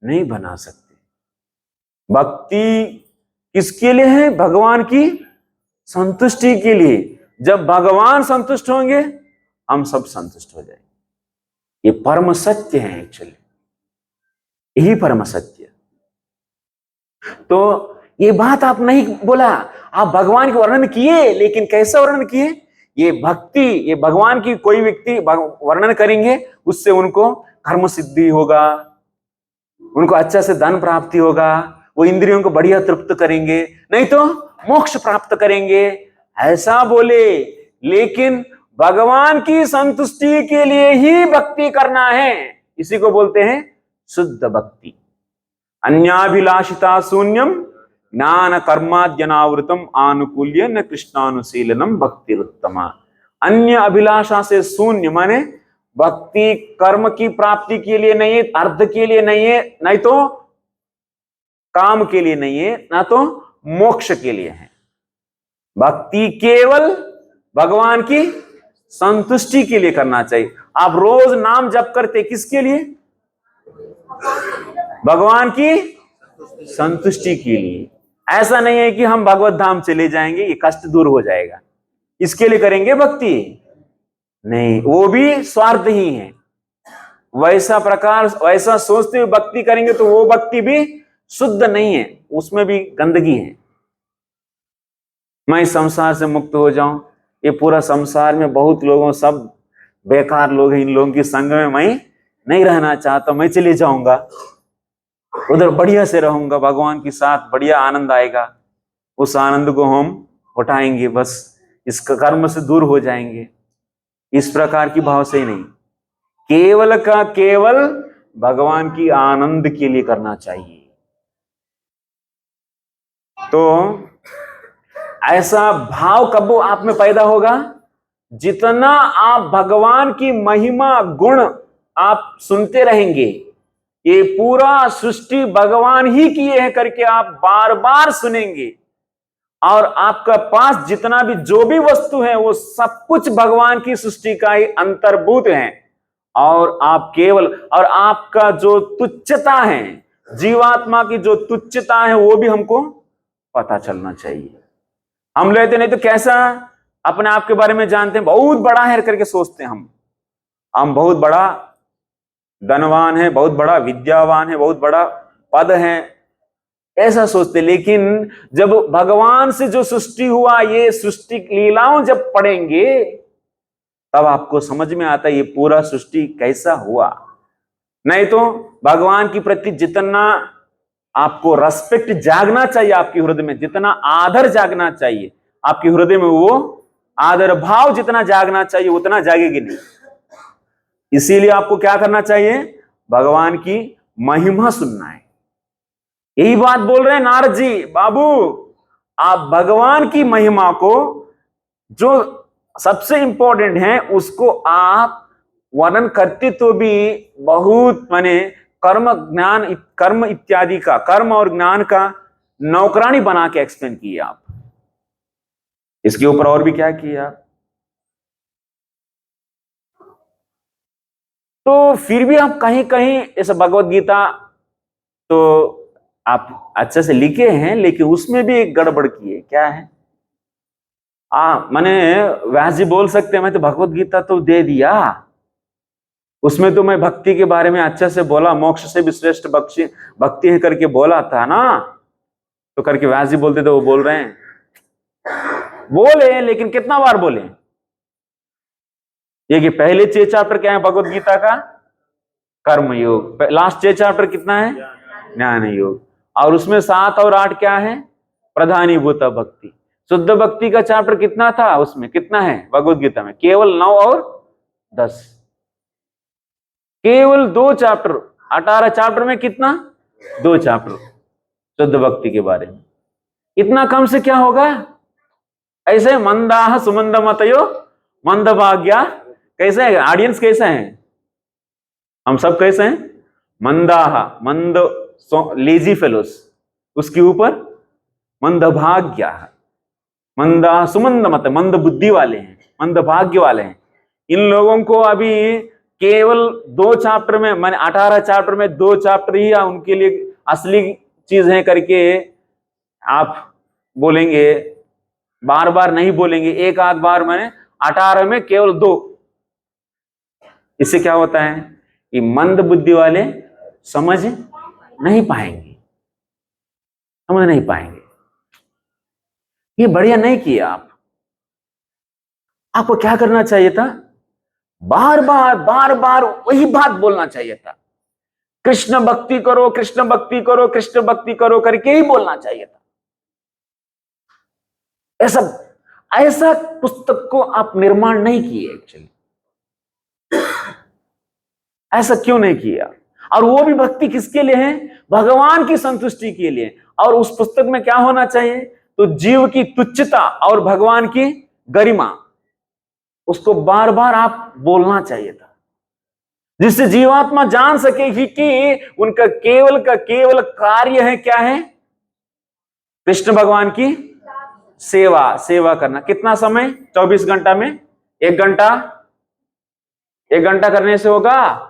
Speaker 2: नहीं बना सकते। भक्ति किसके लिए है? भगवान की संतुष्टि के लिए। जब भगवान संतुष्ट होंगे हम सब संतुष्ट हो जाएंगे। ये परम सत्य है, एक्चुअली यही परम सत्य। तो ये बात आप नहीं बोला, आप भगवान के वर्णन किए, लेकिन कैसा वर्णन किए? ये भक्ति, ये भगवान की कोई व्यक्ति वर्णन करेंगे, उससे उनको कर्म सिद्धि होगा, उनको अच्छा से धन प्राप्ति होगा, वो इंद्रियों को बढ़िया तृप्त करेंगे, नहीं तो मोक्ष प्राप्त करेंगे, ऐसा बोले। लेकिन भगवान की संतुष्टि के लिए ही भक्ति करना है, इसी को बोलते हैं शुद्ध भक्ति। अन्याभिलाषिता शून्यम ज्ञान कर्माद्यनावृतम आनुकूल्य न कृष्णानुशीलनम भक्तिरुत्तमा। अन्य अभिलाषा से शून्य माने भक्ति कर्म की प्राप्ति के लिए नहीं है, अर्थ के लिए नहीं है, नहीं तो काम के लिए नहीं है, ना तो मोक्ष के लिए है। भक्ति केवल भगवान की संतुष्टि के लिए करना चाहिए। आप रोज नाम जप करते किसके लिए? भगवान की संतुष्टि के लिए। ऐसा नहीं है कि हम भगवत धाम चले जाएंगे, ये कष्ट दूर हो जाएगा, इसके लिए करेंगे भक्ति? नहीं, वो भी स्वार्थ ही है। वैसा सोचते हुए भक्ति करेंगे तो वो भक्ति भी शुद्ध नहीं है, उसमें भी गंदगी है। मैं संसार से मुक्त हो जाऊं, ये पूरा संसार में बहुत लोगों, सब बेकार लोग हैं, इन लोगों की संग में मैं नहीं रहना चाहता, मैं चले जाऊंगा, उधर बढ़िया से रहूंगा, भगवान के साथ बढ़िया आनंद आएगा, उस आनंद को हम उठाएंगे, बस इस कर्म से दूर हो जाएंगे। इस प्रकार की भाव से ही नहीं, केवल का केवल भगवान की आनंद के लिए करना चाहिए। तो ऐसा भाव कब आप में पैदा होगा? जितना आप भगवान की महिमा गुण आप सुनते रहेंगे, ये पूरा सृष्टि भगवान ही किए हैं करके आप बार बार सुनेंगे, और आपका पास जितना भी जो भी वस्तु है वो सब कुछ भगवान की सृष्टि का ही अंतर्भूत है। और आप केवल, और आपका जो तुच्छता है, जीवात्मा की जो तुच्छता है, वो भी हमको पता चलना चाहिए। हम लेते नहीं तो कैसा अपने आप के बारे में जानते हैं, बहुत बड़ा है करके सोचते हैं हम बहुत बड़ा धनवान है, बहुत बड़ा विद्यावान है, बहुत बड़ा पद है, ऐसा सोचते। लेकिन जब भगवान से जो सृष्टि हुआ, ये सृष्टि लीलाओं जब पढ़ेंगे तब आपको समझ में आता है ये पूरा सृष्टि कैसा हुआ। नहीं तो भगवान के प्रति जितना आपको रेस्पेक्ट जागना चाहिए आपके हृदय में, जितना आदर जागना चाहिए आपके हृदय में, वो आदर भाव जितना जागना चाहिए उतना जागेगी नहीं। इसीलिए आपको क्या करना चाहिए? भगवान की महिमा सुनना है। यही बात बोल रहे हैं नारद जी, बाबू आप भगवान की महिमा को, जो सबसे इंपॉर्टेंट है, उसको आप वर्णन करते तो भी बहुत माने कर्म ज्ञान कर्म इत्यादि का, कर्म और ज्ञान का नौकरानी बना के एक्सप्लेन किए आप। इसके ऊपर और भी क्या किया आप? तो फिर भी आप कहीं कहीं इस भगवत गीता तो आप अच्छे से लिखे हैं, लेकिन उसमें भी एक गड़बड़ की है। क्या है? मैंने व्यास जी बोल सकते हैं मैं तो भगवत गीता तो दे दिया, उसमें तो मैं भक्ति के बारे में अच्छे से बोला, मोक्ष से भी श्रेष्ठ भक्ति है करके बोला था ना, तो करके व्यास जी बोलते थे, वो बोल रहे हैं बोले, लेकिन कितना बार बोले? ये कि पहले 6 चैप्टर क्या है भगवत गीता का? कर्म योग। लास्ट 6 चैप्टर कितना है? ज्ञान योग। और उसमें 7 और 8 क्या है? प्रधानीभूत भक्ति। शुद्ध भक्ति का चैप्टर कितना था? उसमें कितना है भगवत गीता में? केवल 9 और 10। केवल 2 चैप्टर, 18 चैप्टर में कितना? 2 चैप्टर शुद्ध भक्ति के बारे में। इतना कम से क्या होगा? ऐसे मंदाह सुमंद मतयो मंद भाग्या। कैसे है ऑडियंस? कैसे है हम सब? कैसे हैं? मंदाह, मंद लेजी फेलोस, उसके ऊपर मंद भाग्या, मंदा सुमंद मत, मंद बुद्धि वाले हैं, मंद भाग्य वाले हैं। इन लोगों को अभी केवल 2 चैप्टर में, मैंने 18 चैप्टर में 2 चैप्टर ही उनके लिए असली चीज है करके आप बोलेंगे, बार बार नहीं बोलेंगे, एक आध बार। मैंने 18 में केवल 2। इससे क्या होता है कि मंद बुद्धि वाले समझ नहीं पाएंगे, समझ नहीं पाएंगे। ये बढ़िया नहीं किया आप। आपको क्या करना चाहिए था? बार बार वही बात बोलना चाहिए था। कृष्ण भक्ति करो, कृष्ण भक्ति करो, कृष्ण भक्ति करो करके ही बोलना चाहिए था। ऐसा पुस्तक को आप निर्माण नहीं किए एक्चुअली। ऐसा क्यों नहीं किया? और वो भी भक्ति किसके लिए है? भगवान की संतुष्टि के लिए। और उस पुस्तक में क्या होना चाहिए? तो जीव की तुच्छता और भगवान की गरिमा, उसको बार बार आप बोलना चाहिए था, जिससे जीवात्मा जान सके कि उनका केवल का केवल कार्य है क्या है? कृष्ण भगवान की सेवा करना। कितना समय? 24 घंटा में 1 घंटा, 1 घंटा करने से होगा?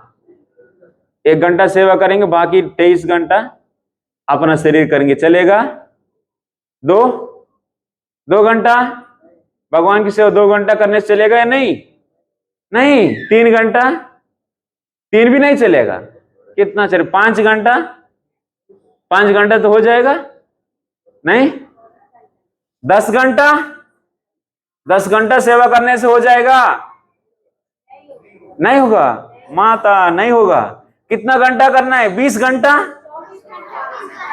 Speaker 2: 1 घंटा सेवा करेंगे, बाकी 23 घंटा अपना शरीर करेंगे, चलेगा? 2 घंटा भगवान की सेवा 2 घंटा करने से चलेगा या नहीं? नहीं। 3 घंटा? 3 भी नहीं चलेगा। कितना चले? 5 घंटा? 5 घंटा तो हो जाएगा? नहीं। 10 घंटा? 10 घंटा सेवा करने से हो जाएगा? नहीं होगा माता, नहीं होगा। कितना घंटा करना है? 20 घंटा?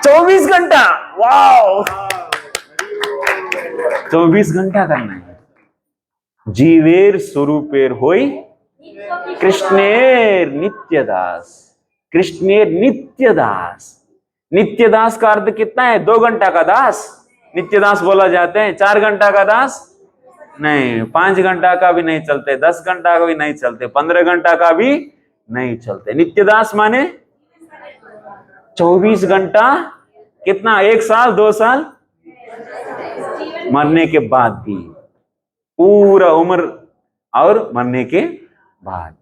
Speaker 2: 24 घंटा? वाओ, 24 घंटा करना है। जीवेर स्वरूपेर होई कृष्णेर नित्यदास। कृष्णेर नित्यदास। नित्यदास का अर्थ कितना है? 2 घंटा का दास नित्यदास बोला जाते हैं। 4 घंटा का दास नहीं, 5 घंटा का भी नहीं चलते, 10 घंटा का भी नहीं चलते, 15 घंटा का भी नहीं चलते। नित्यदास माने 24 घंटा। कितना? 1 साल, 2 साल, मरने के बाद भी पूरा उम्र और मरने के बाद।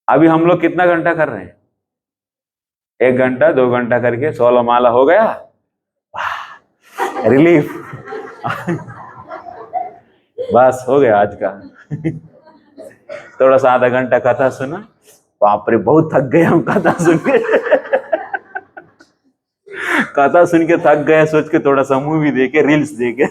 Speaker 2: अभी हम लोग कितना घंटा कर रहे हैं? 1 घंटा 2 घंटा करके 16 माला हो गया, रिलीफ। बस हो गया आज का। थोड़ा सा आधा घंटा कथा सुना, बाप रे बहुत थक गए हम कथा सुन के। कथा सुन के थक गए, सोच के थोड़ा सा मूवी देखे, रील्स देखे।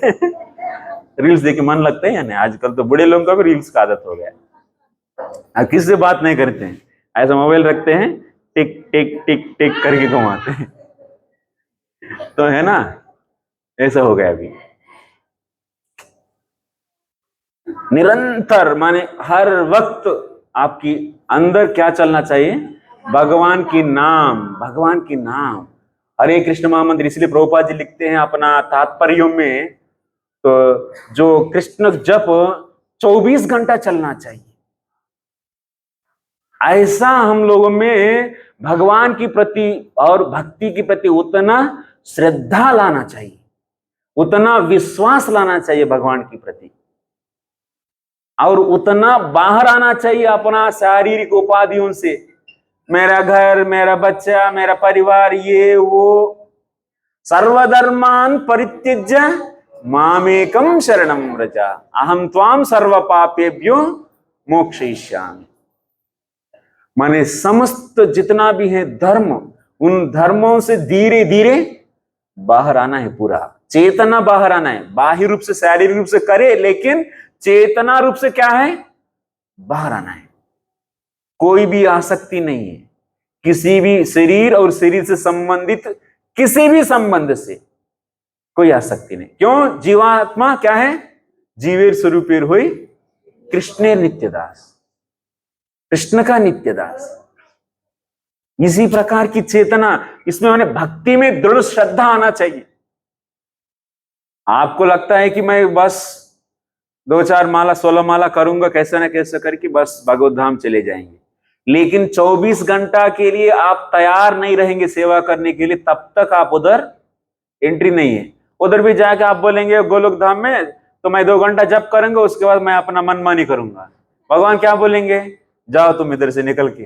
Speaker 2: रील्स देखे मन लगता है या नहीं? आजकल तो बड़े लोगों का भी रील्स का आदत हो गया। किसी से बात नहीं करते हैं, ऐसा मोबाइल रखते हैं, टिक टिक टिक टिक करके घुमाते हैं। तो है ना, ऐसा हो गया अभी। निरंतर माने हर वक्त आपकी अंदर क्या चलना चाहिए? भगवान की नाम, भगवान की नाम। हरे कृष्ण महामंत्र, इसलिए प्रभुपाद जी लिखते हैं अपना तात्पर्यों में, तो जो कृष्ण जप 24 घंटा चलना चाहिए। ऐसा हम लोगों में भगवान की प्रति और भक्ति के प्रति उतना श्रद्धा लाना चाहिए, उतना विश्वास लाना चाहिए भगवान के प्रति, और उतना बाहर आना चाहिए अपना शारीरिक उपाधियों से। मेरा घर, मेरा बच्चा, मेरा परिवार, ये वो। सर्वधर्मान परित्यज्य मामेकम शरणम व्रज अहम त्वाम सर्व पापेभ्यो मोक्षयिष्यामि। माने समस्त जितना भी है धर्म, उन धर्मों से धीरे धीरे बाहर आना है, पूरा चेतना बाहर आना है। बाह्य रूप से, शारीरिक रूप से करे, लेकिन चेतना रूप से क्या है, बाहर आना है। कोई भी आसक्ति नहीं है, किसी भी शरीर और शरीर से संबंधित किसी भी संबंध से कोई आसक्ति नहीं। क्यों? जीवात्मा क्या है, जीवेर स्वरूपेर हुई कृष्णेर नित्यदास, कृष्ण का नित्यदास। इसी प्रकार की चेतना इसमें मैंने भक्ति में दृढ़ श्रद्धा आना चाहिए। आपको लगता है कि मैं बस 2-4 माला 16 माला करूंगा, कैसे ना कैसे करके बस भगवत धाम चले जाएंगे, लेकिन 24 घंटा के लिए आप तैयार नहीं रहेंगे सेवा करने के लिए, तब तक आप उधर एंट्री नहीं है। उधर भी जाके आप बोलेंगे गोलोक धाम में तो मैं 2 घंटा जप करूंगा, उसके बाद मैं अपना मनमानी करूंगा। भगवान क्या बोलेंगे, जाओ तुम इधर से निकल के,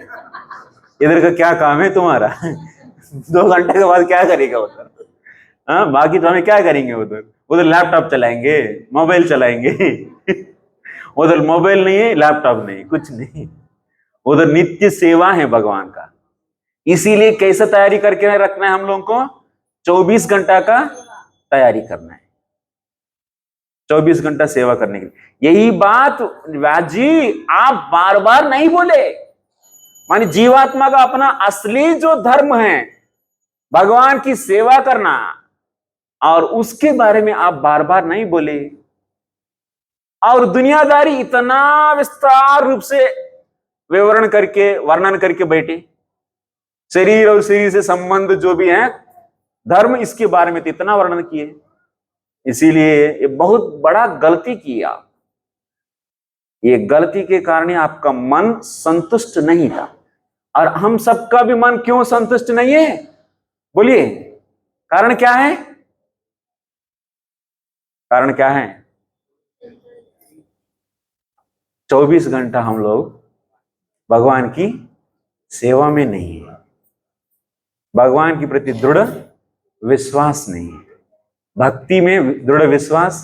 Speaker 2: इधर का क्या काम है तुम्हारा 2 घंटे के बाद क्या करेगा उधर? हाँ, बाकी तो हमें क्या करेंगे उधर? उधर लैपटॉप चलाएंगे, मोबाइल चलाएंगे उधर मोबाइल नहीं है, लैपटॉप नहीं, कुछ नहीं, उधर नित्य सेवा है भगवान का। इसीलिए कैसे तैयारी करके रखना है हम लोगों को, 24 घंटा का तैयारी करना है, 24 घंटा सेवा करने के लिए। यही बात व्यास जी आप बार बार नहीं बोले। माने जीवात्मा का अपना असली जो धर्म है भगवान की सेवा करना, और उसके बारे में आप बार बार नहीं बोले। और दुनियादारी इतना विस्तार रूप से विवरण करके, वर्णन करके बैठे, शरीर और शरीर से संबंध जो भी है धर्म, इसके बारे में तो इतना वर्णन किए। इसीलिए ये बहुत बड़ा गलती की आप। ये गलती के कारण आपका मन संतुष्ट नहीं था। और हम सबका भी मन क्यों संतुष्ट नहीं है, बोलिए, कारण क्या है? कारण क्या है? 24 घंटा हम लोग भगवान की सेवा में नहीं है, भगवान के प्रति दृढ़ विश्वास नहीं है, भक्ति में दृढ़ विश्वास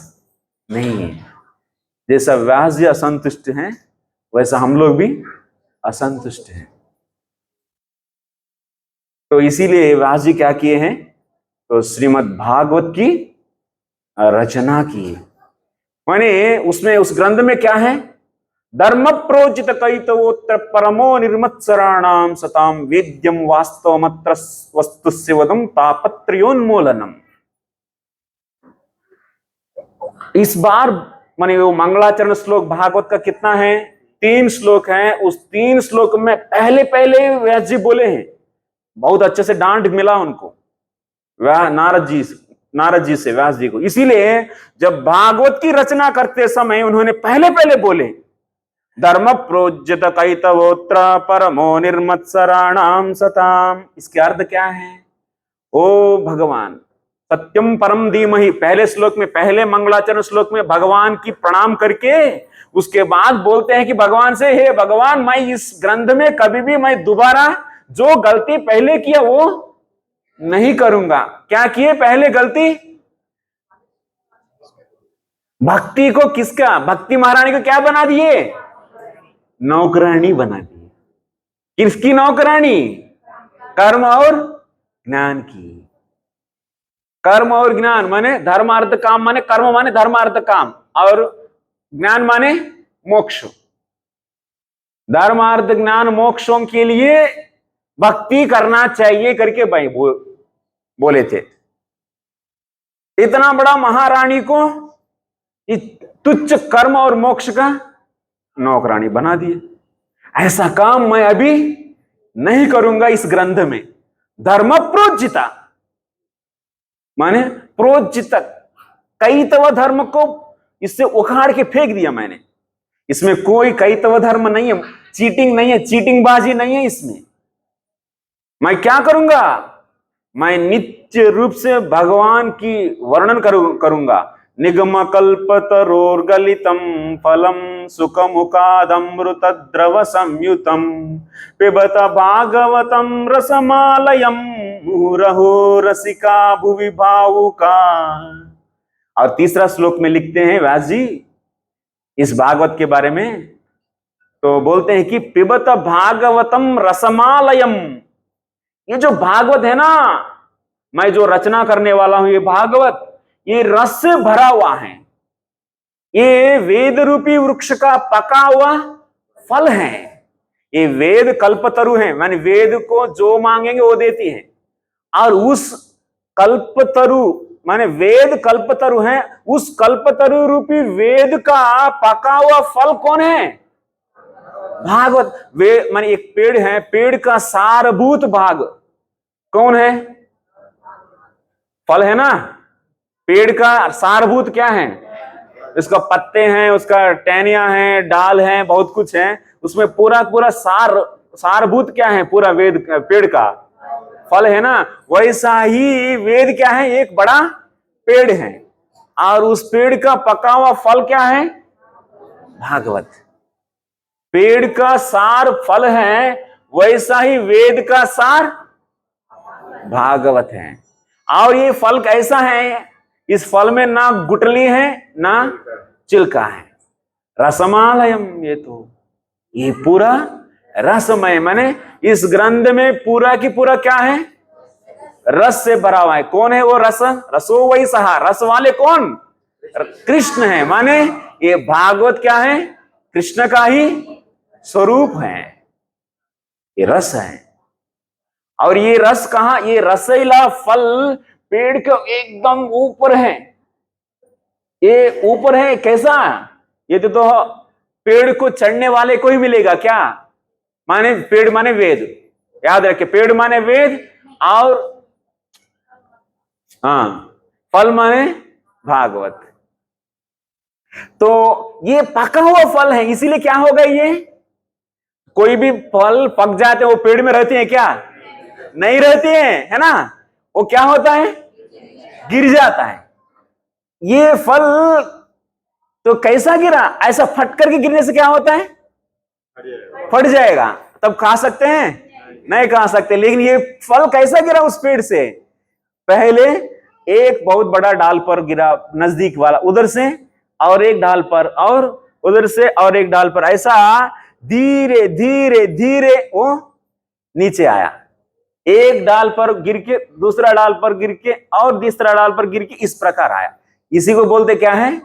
Speaker 2: नहीं है। जैसा व्यास जी असंतुष्ट हैं, वैसा हम लोग भी असंतुष्ट हैं। तो इसीलिए व्यास जी क्या किए हैं, तो श्रीमद् भागवत की रचना की। माने उसमें, उस ग्रंथ में क्या है, धर्म प्रोचित कैतवोत्र परमो निर्मत्सराणाम सताम वेद्यम वास्तवमत्र वस्तुस्य वदम तापत्रयोन्मूलनम। इस बार माने वो मंगलाचरण श्लोक भागवत का कितना है, 3 श्लोक हैं। उस 3 श्लोक में पहले पहले व्यास जी बोले हैं, बहुत अच्छे से डांट मिला उनको नारद जी से व्यास जी को। इसीलिए जब भागवत की रचना करते समय उन्होंने पहले पहले बोले, धर्म प्रोज्यत कैतवोत्र परमो निर्मत्सराणाम सताम। इसके अर्थ क्या है? ओ भगवान, सत्यम परम धीमहि, पहले श्लोक में, पहले मंगलाचरण श्लोक में भगवान की प्रणाम करके उसके बाद बोलते हैं कि भगवान से, हे भगवान, मैं इस ग्रंथ में कभी भी मैं दोबारा जो गलती पहले किया वो नहीं करूंगा। क्या किए पहले गलती? भक्ति को किसका, भक्ति महारानी को क्या बना दिए? नौकरानी बना दी। किसकी नौकरानी? कर्म और ज्ञान की। कर्म और ज्ञान माने धर्म अर्थ काम, माने कर्म माने धर्म अर्थ काम, और ज्ञान माने मोक्ष। धर्म अर्थ ज्ञान मोक्षों के लिए भक्ति करना चाहिए करके भाई बोले थे। इतना बड़ा महारानी को तुच्छ कर्म और मोक्ष का नौकरानी बना दिए। ऐसा काम मैं अभी नहीं करूंगा इस ग्रंथ में। धर्म प्रोज्जिता माने प्रोज्जित, कैतव धर्म को इससे उखाड़ के फेंक दिया मैंने। इसमें कोई कैतव धर्म नहीं है, चीटिंग नहीं है, चीटिंग बाजी नहीं है इसमें। मैं क्या करूंगा, मैं नित्य रूप से भगवान की वर्णन करूंगा। निगम कल्पतरोर्गलितम फलम सुखमुखादमृत द्रव संयुतम पिबत भागवतम रसमालयम मुहुरहो रसिका भुवि भावुका। और तीसरा श्लोक में लिखते हैं व्यास जी इस भागवत के बारे में, तो बोलते हैं कि पिबत भागवतम रसमालयम। ये जो भागवत है ना, मैं जो रचना करने वाला हूं, ये भागवत ये रस से भरा हुआ है। ये वेद रूपी वृक्ष का पका हुआ फल है। ये वेद कल्पतरु है, माने वेद को जो मांगेंगे वो देती है। और उस कल्पतरु माने वेद कल्पतरु है, उस कल्पतरु रूपी वेद का पका हुआ फल कौन है? भागवत। वे माने एक पेड़ है, पेड़ का सारभूत भाग कौन है? फल है ना। पेड़ का सारभूत क्या है? इसका पत्ते हैं, उसका टहनियां हैं, डाल हैं, बहुत कुछ है उसमें। पूरा पूरा सारभूत क्या है? पूरा वेद पेड़ का फल है ना। वैसा ही वेद क्या है? एक बड़ा पेड़ है, और उस पेड़ का पका हुआ फल क्या है? भागवत। पेड़ का सार फल है, वैसा ही वेद का सार भागवत है। और ये फल कैसा है? इस फल में ना गुठली है ना चिल्का है। रसमालयम, ये पूरा रसमय, माने इस ग्रंथ में पूरा की पूरा क्या है? रस से भरा हुआ है। कौन है वो रस? रसो वही सहा, रस वाले कौन? कृष्ण है। माने ये भागवत क्या है? कृष्ण का ही स्वरूप है, ये रस है। और ये रस कहां? ये रसीला फल पेड़ के एकदम ऊपर है। ये ऊपर है कैसा? ये तो पेड़ को चढ़ने वाले को ही मिलेगा क्या? माने पेड़ माने वेद, याद रखे, पेड़ माने वेद, और फल माने भागवत। तो ये पका हुआ फल है, इसीलिए क्या होगा? ये कोई भी फल पक जाते वो पेड़ में रहते हैं क्या? नहीं रहते हैं, है ना। वो क्या होता है? गिर जाता है। ये फल तो कैसा गिरा? ऐसा फट करके गिरने से क्या होता है? फट जाएगा। तब खा सकते हैं? नहीं खा सकते। लेकिन ये फल कैसा गिरा उस पेड़ से? पहले एक बहुत बड़ा डाल पर गिरा, नजदीक वाला, उधर से और एक डाल पर, और उधर से और एक डाल पर, ऐसा धीरे धीरे धीरे वो नीचे आया। एक डाल पर गिर के, दूसरा डाल पर गिर के, और तीसरा डाल पर गिर के, इस प्रकार आया। इसी को बोलते क्या है?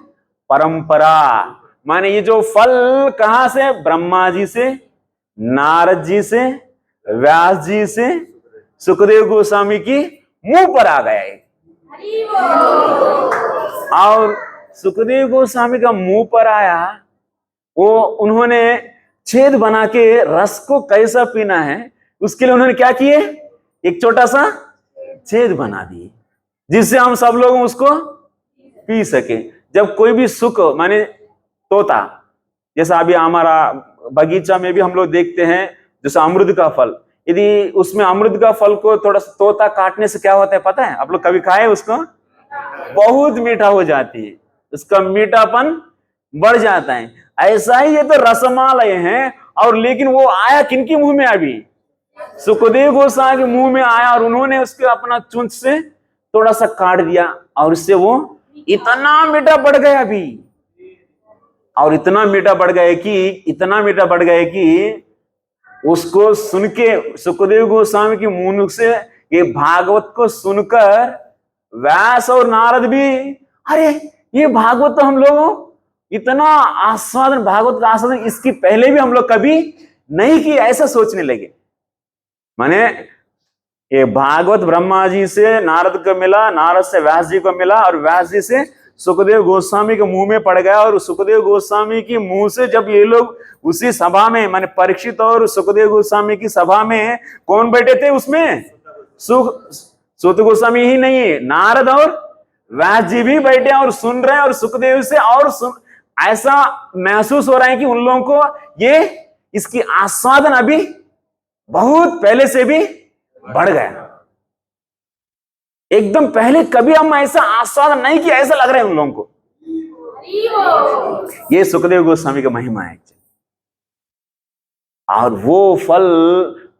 Speaker 2: परंपरा। माने ये जो फल कहां से? ब्रह्मा जी से, नारद जी से, व्यास जी से, सुखदेव गोस्वामी की मुंह पर आ गया है। और सुखदेव गोस्वामी का मुंह पर आया, वो उन्होंने छेद बना के रस को कैसा पीना है उसके लिए उन्होंने क्या किए? एक छोटा सा छेद बना दिए, जिससे हम सब लोग उसको पी सके। जब कोई भी सुख माने तोता, जैसा अभी हमारा बगीचा में भी हम लोग देखते हैं, जैसा अमृत का फल, यदि उसमें अमृत का फल को थोड़ा सा तोता काटने से क्या होता है पता है? आप लोग कभी खाए उसको? बहुत मीठा हो जाती है, उसका मीठापन बढ़ जाता है। ऐसा ही ये तो रसमालय है। और लेकिन वो आया किनके मुंह में? अभी सुखदेव गोस्वामी के मुंह में आया, और उन्होंने उसके अपना चुंच से थोड़ा सा काट दिया, और इससे वो इतना मीठा बढ़ गया अभी, और इतना मीठा बढ़ गया कि उसको सुन के सुखदेव गोस्वामी के मुंह से ये भागवत को सुनकर व्यास और नारद भी, अरे ये भागवत तो हम लोग इतना आस्वादन, भागवत का आस्वादन इसकी पहले भी हम लोग कभी नहीं किया, ऐसा सोचने लगे। माने ये भागवत ब्रह्मा जी से नारद को मिला, नारद से व्यास जी को मिला, और व्यास जी से सुखदेव गोस्वामी के मुंह में पड़ गया, और सुखदेव गोस्वामी की मुंह से जब ये लोग उसी सभा में, माने परीक्षित और सुखदेव गोस्वामी की सभा में कौन बैठे थे उसमें? सुत गोस्वामी ही नहीं है, नारद और व्यास जी भी बैठे और सुन रहे हैं, और सुखदेव से और ऐसा महसूस हो रहा है कि उन लोगों को ये इसकी आस्वादन अभी बहुत पहले से भी बढ़ गया। एकदम पहले कभी हम ऐसा आस्वादन नहीं किया, ऐसा लग रहा है उन लोगों को। ये सुखदेव गोस्वामी का महिमा है। और वो फल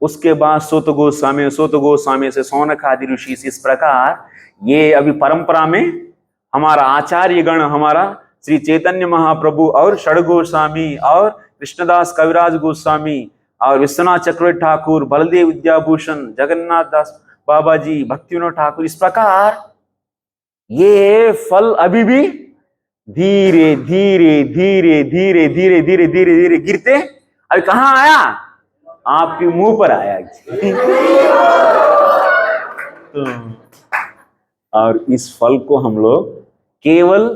Speaker 2: उसके बाद सुत गोस्वामी से सौनक आदि ऋषि से, इस प्रकार ये अभी परंपरा में हमारा आचार्य गण, हमारा श्री चैतन्य महाप्रभु और षड गोस्वामी और कृष्णदास कविराज गोस्वामी और विश्वनाथ चक्रवर्ती ठाकुर, बलदेव विद्याभूषण, जगन्नाथ दास बाबा जी, भक्तिविनोद ठाकुर, इस प्रकार ये फल अभी भी धीरे धीरे धीरे धीरे धीरे धीरे धीरे धीरे गिरते अभी कहां आया? आपके मुंह पर आया। और इस फल को हम लोग केवल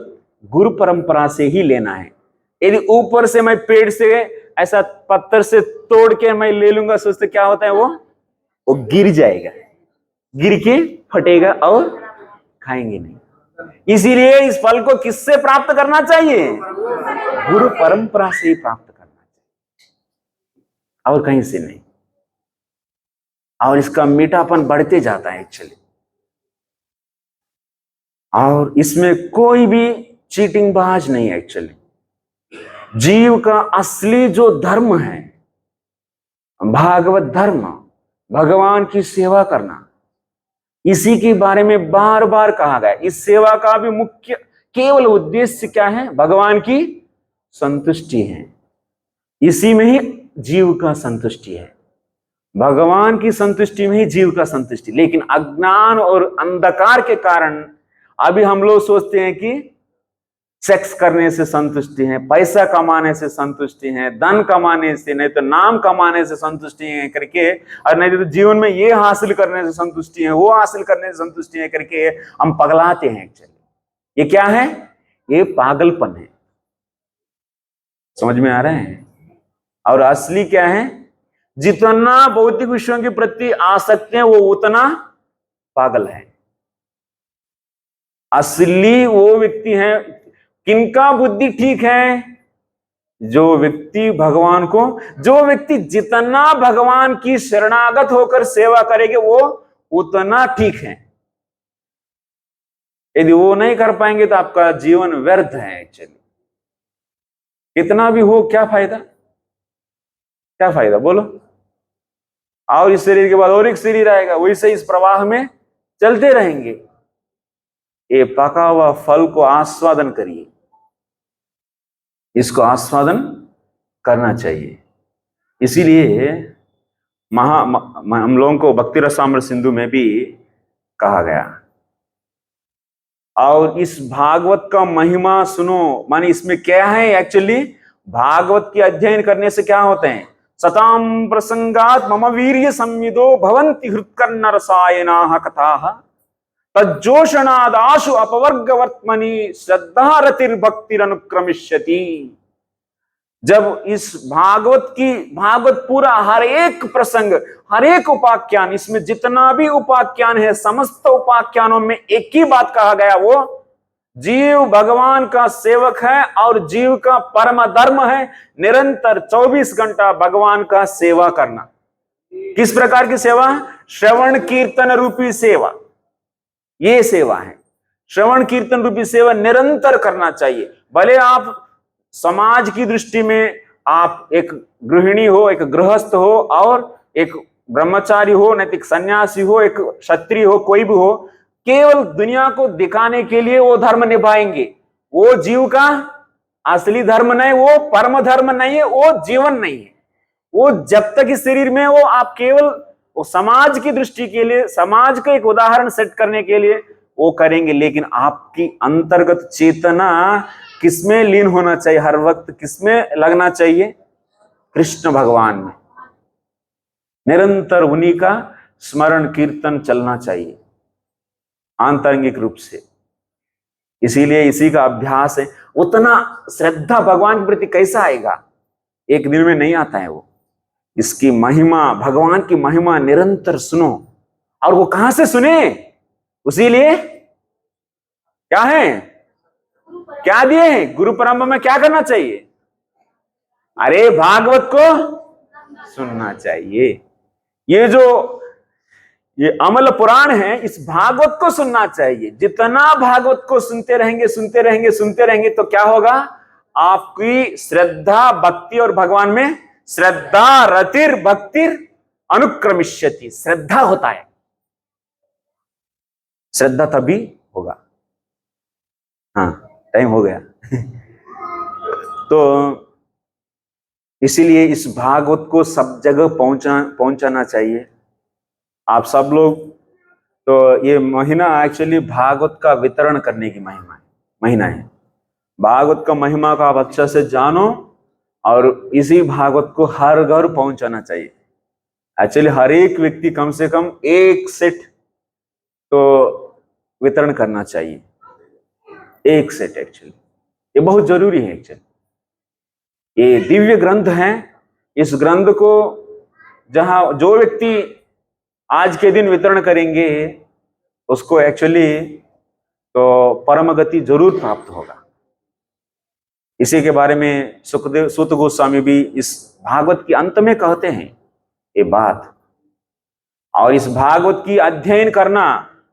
Speaker 2: गुरु परंपरा से ही लेना है। यदि ऊपर से मैं पेड़ से ऐसा पत्थर से तोड़ के मैं ले लूंगा, सोचते क्या होता है? वो गिर जाएगा, गिर के फटेगा और खाएंगे नहीं। इसीलिए इस फल को किससे प्राप्त करना चाहिए? गुरु परंपरा से ही प्राप्त करना चाहिए, और कहीं से नहीं। और इसका मीठापन बढ़ते जाता है एक्चुअली, और इसमें कोई भी चीटिंग बाज नहीं है एक्चुअली। जीव का असली जो धर्म है, भागवत धर्म, भगवान की सेवा करना, इसी के बारे में बार बार कहा गया। इस सेवा का भी मुख्य केवल उद्देश्य क्या है? भगवान की संतुष्टि है। इसी में ही जीव का संतुष्टि है, भगवान की संतुष्टि में ही जीव का संतुष्टि। लेकिन अज्ञान और अंधकार के कारण अभी हम लोग सोचते हैं कि सेक्स करने से संतुष्टि है, पैसा कमाने से संतुष्टि है, धन कमाने से, नहीं तो नाम कमाने से संतुष्टि है करके, और नहीं तो जीवन में ये हासिल करने से संतुष्टि है, वो हासिल करने से संतुष्टि है करके हम पगलाते हैं एक्चुअली। ये क्या है? ये पागलपन है। समझ में आ रहा है? और असली क्या है? जितना भौतिक विषयों के प्रति आसक्त है वो उतना पागल है। असली वो व्यक्ति है किनका बुद्धि ठीक है? जो व्यक्ति भगवान को, जो व्यक्ति जितना भगवान की शरणागत होकर सेवा करेंगे वो उतना ठीक है। यदि वो नहीं कर पाएंगे तो आपका जीवन व्यर्थ है एक्चुअली। कितना भी हो क्या फायदा? क्या फायदा बोलो? और इस शरीर के बाद और एक शरीर आएगा, वैसे इस प्रवाह में चलते रहेंगे। ये पका हुआ फल को आस्वादन करिए, इसको आस्वादन करना चाहिए। इसीलिए हम लोगों को भक्ति रसामृत सिंधु में भी कहा गया। और इस भागवत का महिमा सुनो, माने इसमें क्या है एक्चुअली? भागवत के अध्ययन करने से क्या होते हैं? सताम प्रसंगात मम वीर्य संविदो भवन्ति हृत्कर्ण रसायनाः कथाः तज्जोषणादाशु अपवर्गवर्त्मनि श्रद्धा रतिर्भक्तिरनुक्रमिष्यति। जब इस भागवत पूरा हर एक प्रसंग, हर एक उपाख्यान, इसमें जितना भी उपाख्यान है, समस्त उपाख्यानों में एक ही बात कहा गया, वो जीव भगवान का सेवक है और जीव का परम धर्म है निरंतर 24 घंटा भगवान का सेवा करना। किस प्रकार की सेवा? श्रवण कीर्तन रूपी सेवा। ये सेवा है, श्रवण कीर्तन रूपी सेवा निरंतर करना चाहिए। भले आप समाज की दृष्टि में आप एक गृहिणी हो, एक गृहस्थ हो, और एक ब्रह्मचारी हो, नैतिक सन्यासी हो, एक क्षत्रिय हो, कोई भी हो, केवल दुनिया को दिखाने के लिए वो धर्म निभाएंगे। वो जीव का असली धर्म नहीं, वो परम धर्म नहीं है, वो जीवन नहीं है। वो जब तक इस शरीर में, वो आप केवल वो समाज की दृष्टि के लिए, समाज का एक उदाहरण सेट करने के लिए वो करेंगे। लेकिन आपकी अंतर्गत चेतना किसमें लीन होना चाहिए? हर वक्त किसमें लगना चाहिए? कृष्ण भगवान में। निरंतर उन्हीं का स्मरण कीर्तन चलना चाहिए आंतरिक रूप से। इसीलिए इसी का अभ्यास है। उतना श्रद्धा भगवान के प्रति कैसा आएगा, एक दिन में नहीं आता है वो। इसकी महिमा, भगवान की महिमा निरंतर सुनो। और वो कहां से सुने, उसीलिए क्या है, क्या दिए हैं, गुरु परंपरा में क्या करना चाहिए, अरे भागवत को सुनना चाहिए। ये अमल पुराण है, इस भागवत को सुनना चाहिए। जितना भागवत को सुनते रहेंगे सुनते रहेंगे सुनते रहेंगे तो क्या होगा, आपकी श्रद्धा भक्ति, और भगवान में श्रद्धा रतिर भक्तिर अनुक्रमिष्यति, श्रद्धा होता है, श्रद्धा तभी होगा। हाँ, टाइम हो गया। तो इसीलिए इस भागवत को सब जगह पहुंचाना चाहिए। आप सब लोग, तो ये महीना एक्चुअली भागवत का वितरण करने की महीना है। भागवत का महिमा का आप अच्छा से जानो, और इसी भागवत को हर घर पहुंचाना चाहिए। एक्चुअली हर एक व्यक्ति कम से कम एक सेट तो वितरण करना चाहिए, एक सेट। एक्चुअली ये बहुत जरूरी है। एक्चुअली ये दिव्य ग्रंथ है। इस ग्रंथ को जहां जो व्यक्ति आज के दिन वितरण करेंगे उसको एक्चुअली तो परम गति जरूर प्राप्त होगा। इसी के बारे में सुखदेव सूत गोस्वामी भी इस भागवत के अंत में कहते हैं ये बात। और इस भागवत की अध्ययन करना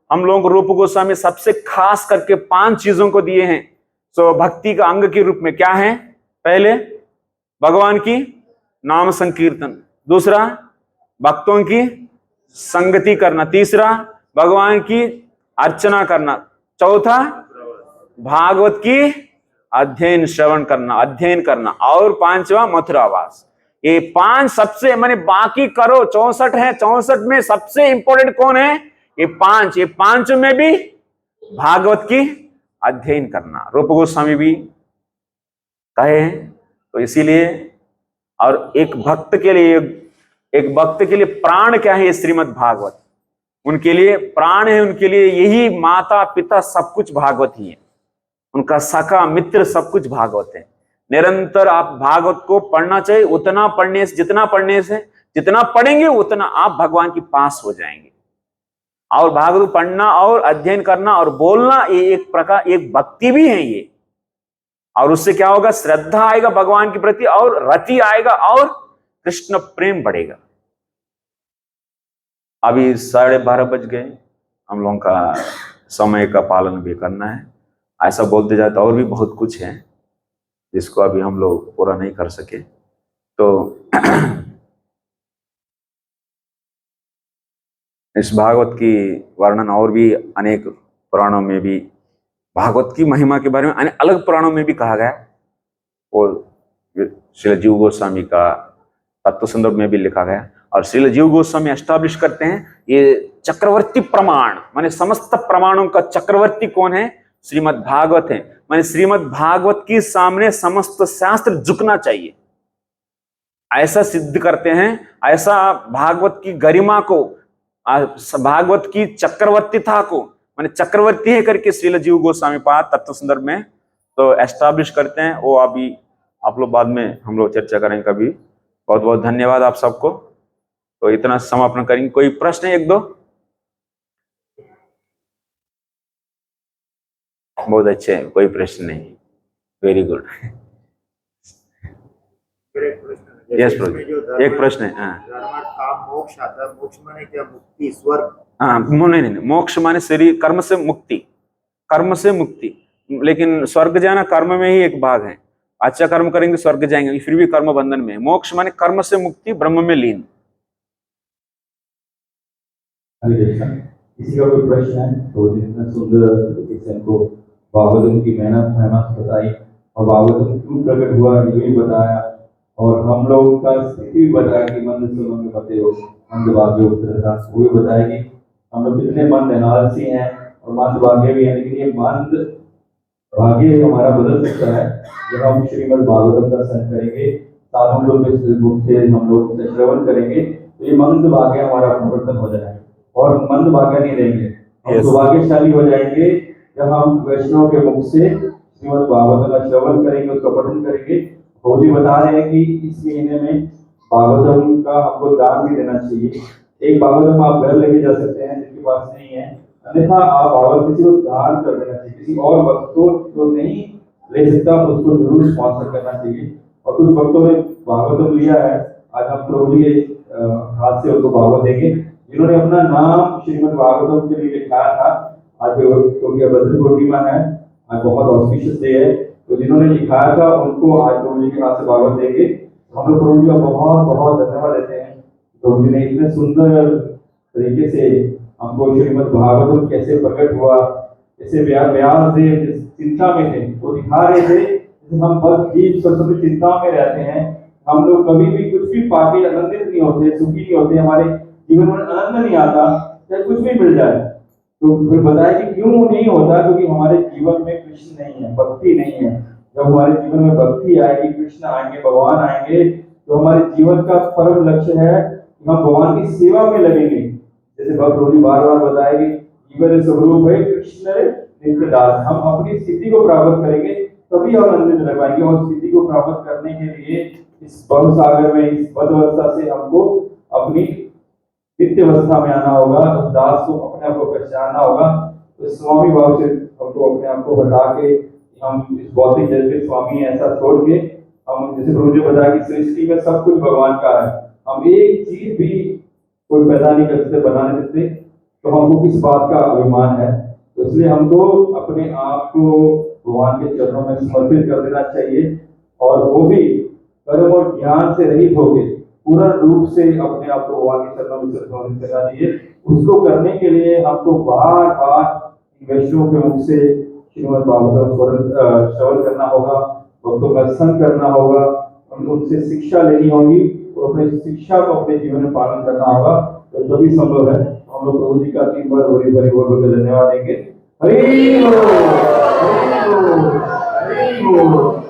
Speaker 2: हम लोगों को रूप गोस्वामी सबसे खास करके 5 चीजों को दिए हैं। सो भक्ति का अंग के रूप में क्या है, पहले भगवान की नाम संकीर्तन, दूसरा भक्तों की संगति करना, तीसरा भगवान की अर्चना करना, चौथा भागवत की अध्ययन श्रवण करना, अध्ययन करना, और 5वां मथुरावास। ये 5 सबसे, माने बाकी करो 64 है, 64 में सबसे इंपॉर्टेंट कौन है, ये 5। ये 5 में भी भागवत की अध्ययन करना रूप गोस्वामी भी कहे हैं। तो इसीलिए, और एक भक्त के लिए प्राण क्या है, श्रीमद् भागवत उनके लिए प्राण है। उनके लिए यही माता पिता सब कुछ भागवत ही है, उनका सखा मित्र सब कुछ भागवत है। निरंतर आप भागवत को पढ़ना चाहिए। उतना पढ़ने से, जितना पढ़ेंगे उतना आप भगवान के पास हो जाएंगे। और भागवत पढ़ना और अध्ययन करना और बोलना, ये एक प्रकार एक भक्ति भी है ये। और उससे क्या होगा, श्रद्धा आएगा भगवान के प्रति, और रति आएगा, और कृष्ण प्रेम बढ़ेगा। अभी 12:30 बज गए, हम लोगों का समय का पालन भी करना है। ऐसा बोलते जाए तो और भी बहुत कुछ है जिसको अभी हम लोग पूरा नहीं कर सके। तो इस भागवत की वर्णन और भी अनेक पुराणों में भी भागवत की महिमा के बारे में अलग पुराणों में भी कहा गया, और श्रील जीव गोस्वामी का तत्व संदर्भ में भी लिखा गया। और श्रील जीव गोस्वामी एस्टैब्लिश करते हैं ये चक्रवर्ती प्रमाण, माने समस्त प्रमाणों का चक्रवर्ती कौन है, श्रीमद् भागवत है। माने श्रीमद् भागवत के सामने समस्त शास्त्र झुकना चाहिए, ऐसा सिद्ध करते हैं। ऐसा भागवत की गरिमा को, भागवत की चक्रवर्तीता को, माने चक्रवर्ती है करके श्रील जीव गोस्वामी पाद तत्व संदर्भ में तो एस्टैब्लिश करते हैं। वो अभी आप लोग बाद में हम लोग चर्चा करेंगे कभी। बहुत बहुत धन्यवाद आप सबको। तो इतना समापन करेंगे। कोई प्रश्न एक दो? बहुत अच्छे, कोई प्रश्न नहीं, वेरी गुड। यस प्रभु, एक प्रश्न है।
Speaker 3: काम मोक्ष आता है, मोक्ष माने क्या, मुक्ति, स्वर्ग?
Speaker 2: हाँ, नहीं, मोक्ष माने शरीर कर्म से मुक्ति, कर्म से मुक्ति। लेकिन स्वर्ग जाना कर्म में ही एक भाग है। अच्छा कर्म करेंगे स्वर्ग जाएंगे, फिर भी कर्म बंधन में। मोक्ष माने कर्म से मुक्ति, ब्रह्म में लीन।
Speaker 4: इसी का कोई प्रश्न है तो जितना सुंदर को भागवतम की मेहनत बताई, और भागवतम क्यों प्रकट हुआ ये भी बताया, और हम लोगों का स्थिति भी बताया कि मंद सुनो में पते हो, मंद भाग्य उत्तरता, वो भी बताया कि हम लोग कितने मंद आलसी हैं और मंद भाग्य भी है। लेकिन ये मंद भाग्य हमारा बदल सकता है जब हम श्रीमद् भागवतम का दर्शन करेंगे, साथ हम लोग हम लोग श्रवण करेंगे, तो ये मंद भाग्य हमारा परिवर्तन हो जाएगा और मंद भाग्य नहीं रहेंगे, हम सौभाग्यशाली हो जाएंगे। जब हम वैष्णव के मुख से श्रीमद् भागवत का श्रवण करेंगे, उसका पठन करेंगे। प्रभु बता रहे हैं कि इस महीने में भागवतम का हमको दान भी देना चाहिए। एक भागवतम आप घर लेके जा सकते हैं जिनके पास नहीं है, अन्यथा आप भागवत किसी को दान कर देना चाहिए। किसी और भक्त को जो नहीं ले सकता उसको जरूर स्पॉन्सर करना चाहिए। और कुछ भक्तों ने भागवतम लिया है, आज हम प्रभु जी के हाथ से उनको भागवत देंगे। जिन्होंने अपना नाम श्रीमद् भागवतम के लिए लिखाया था, आज क्योंकि भद्र पूर्णिमा है, आज बहुत ऑस्पिशियस डे है, तो जिन्होंने लिखाया था उनको आज प्रभु जी के हाथ से भागवत देंगे। हम लोग प्रभु जी का बहुत बहुत धन्यवाद देते हैं। प्रभु जी ने इतने सुंदर तरीके से हमको श्रीमद् भागवतम कैसे प्रकट हुआ, जैसे व्यास देव जिस चिंता में थे वो दिखा रहे थे। जैसे हम बस जीव सब चिंता में रहते हैं, हम लोग कभी भी कुछ भी पाके आनंदित नहीं होते, सुखी नहीं होते, हमारे जीवन में आनंद नहीं आता, चाहे कुछ भी मिल जाए। तो फिर बताया कि क्यों नहीं होता, क्योंकि हमारे जीवन में कृष्ण नहीं है, भक्ति नहीं है। जब हमारे जीवन में भक्ति आएगी, कृष्ण आएंगे, भगवान आएंगे, तो हमारे जीवन का परम लक्ष्य है कि हम भगवान की सेवा में लगेंगे। जैसे भक्त रोजी बार बार बताएगी, जीवन स्वरूप है कृष्ण नित्य दास। हम अपनी स्थिति को प्राप्त करेंगे तभी हम आनंदित रह पाएंगे। और स्थिति को प्राप्त करने के लिए इस भव सागर में, इस बद्ध से हमको अपनी नित्य अवस्था में आना होगा, उस दास को अपने आप को पहचानना होगा। तो स्वामी भाव से हमको अपने आप को हटा के हम इस भौतिक जगत के स्वामी ऐसा छोड़ के हम, जैसे प्रभु जी बताया कि सृष्टि में सब कुछ भगवान का है, हम एक चीज भी कोई पैदा नहीं कर सकते, बना नहीं सकते, तो हमको किस बात का अभिमान है। तो इसलिए हमको अपने आप को भगवान के चरणों में समर्पित कर देना चाहिए, और वो भी कर्म और ज्ञान से रहित होके पूर्ण रूप से अपने आप को भगवान के चरणों में समर्पित करना चाहिए। उसको करने के लिए हमको बार बार वैष्णव के मुख से श्रीमद् भागवत श्रवण करना होगा, भक्तों का संग करना होगा, उनसे शिक्षा लेनी होगी और अपने शिक्षा को अपने जीवन में पालन करना होगा, तो तभी संभव है। हम लोग प्रभु जी का 3 बार बड़ी बड़ी बोल धन्यवाद देंगे। हरि बोल, हरि बोल, हरि बोल।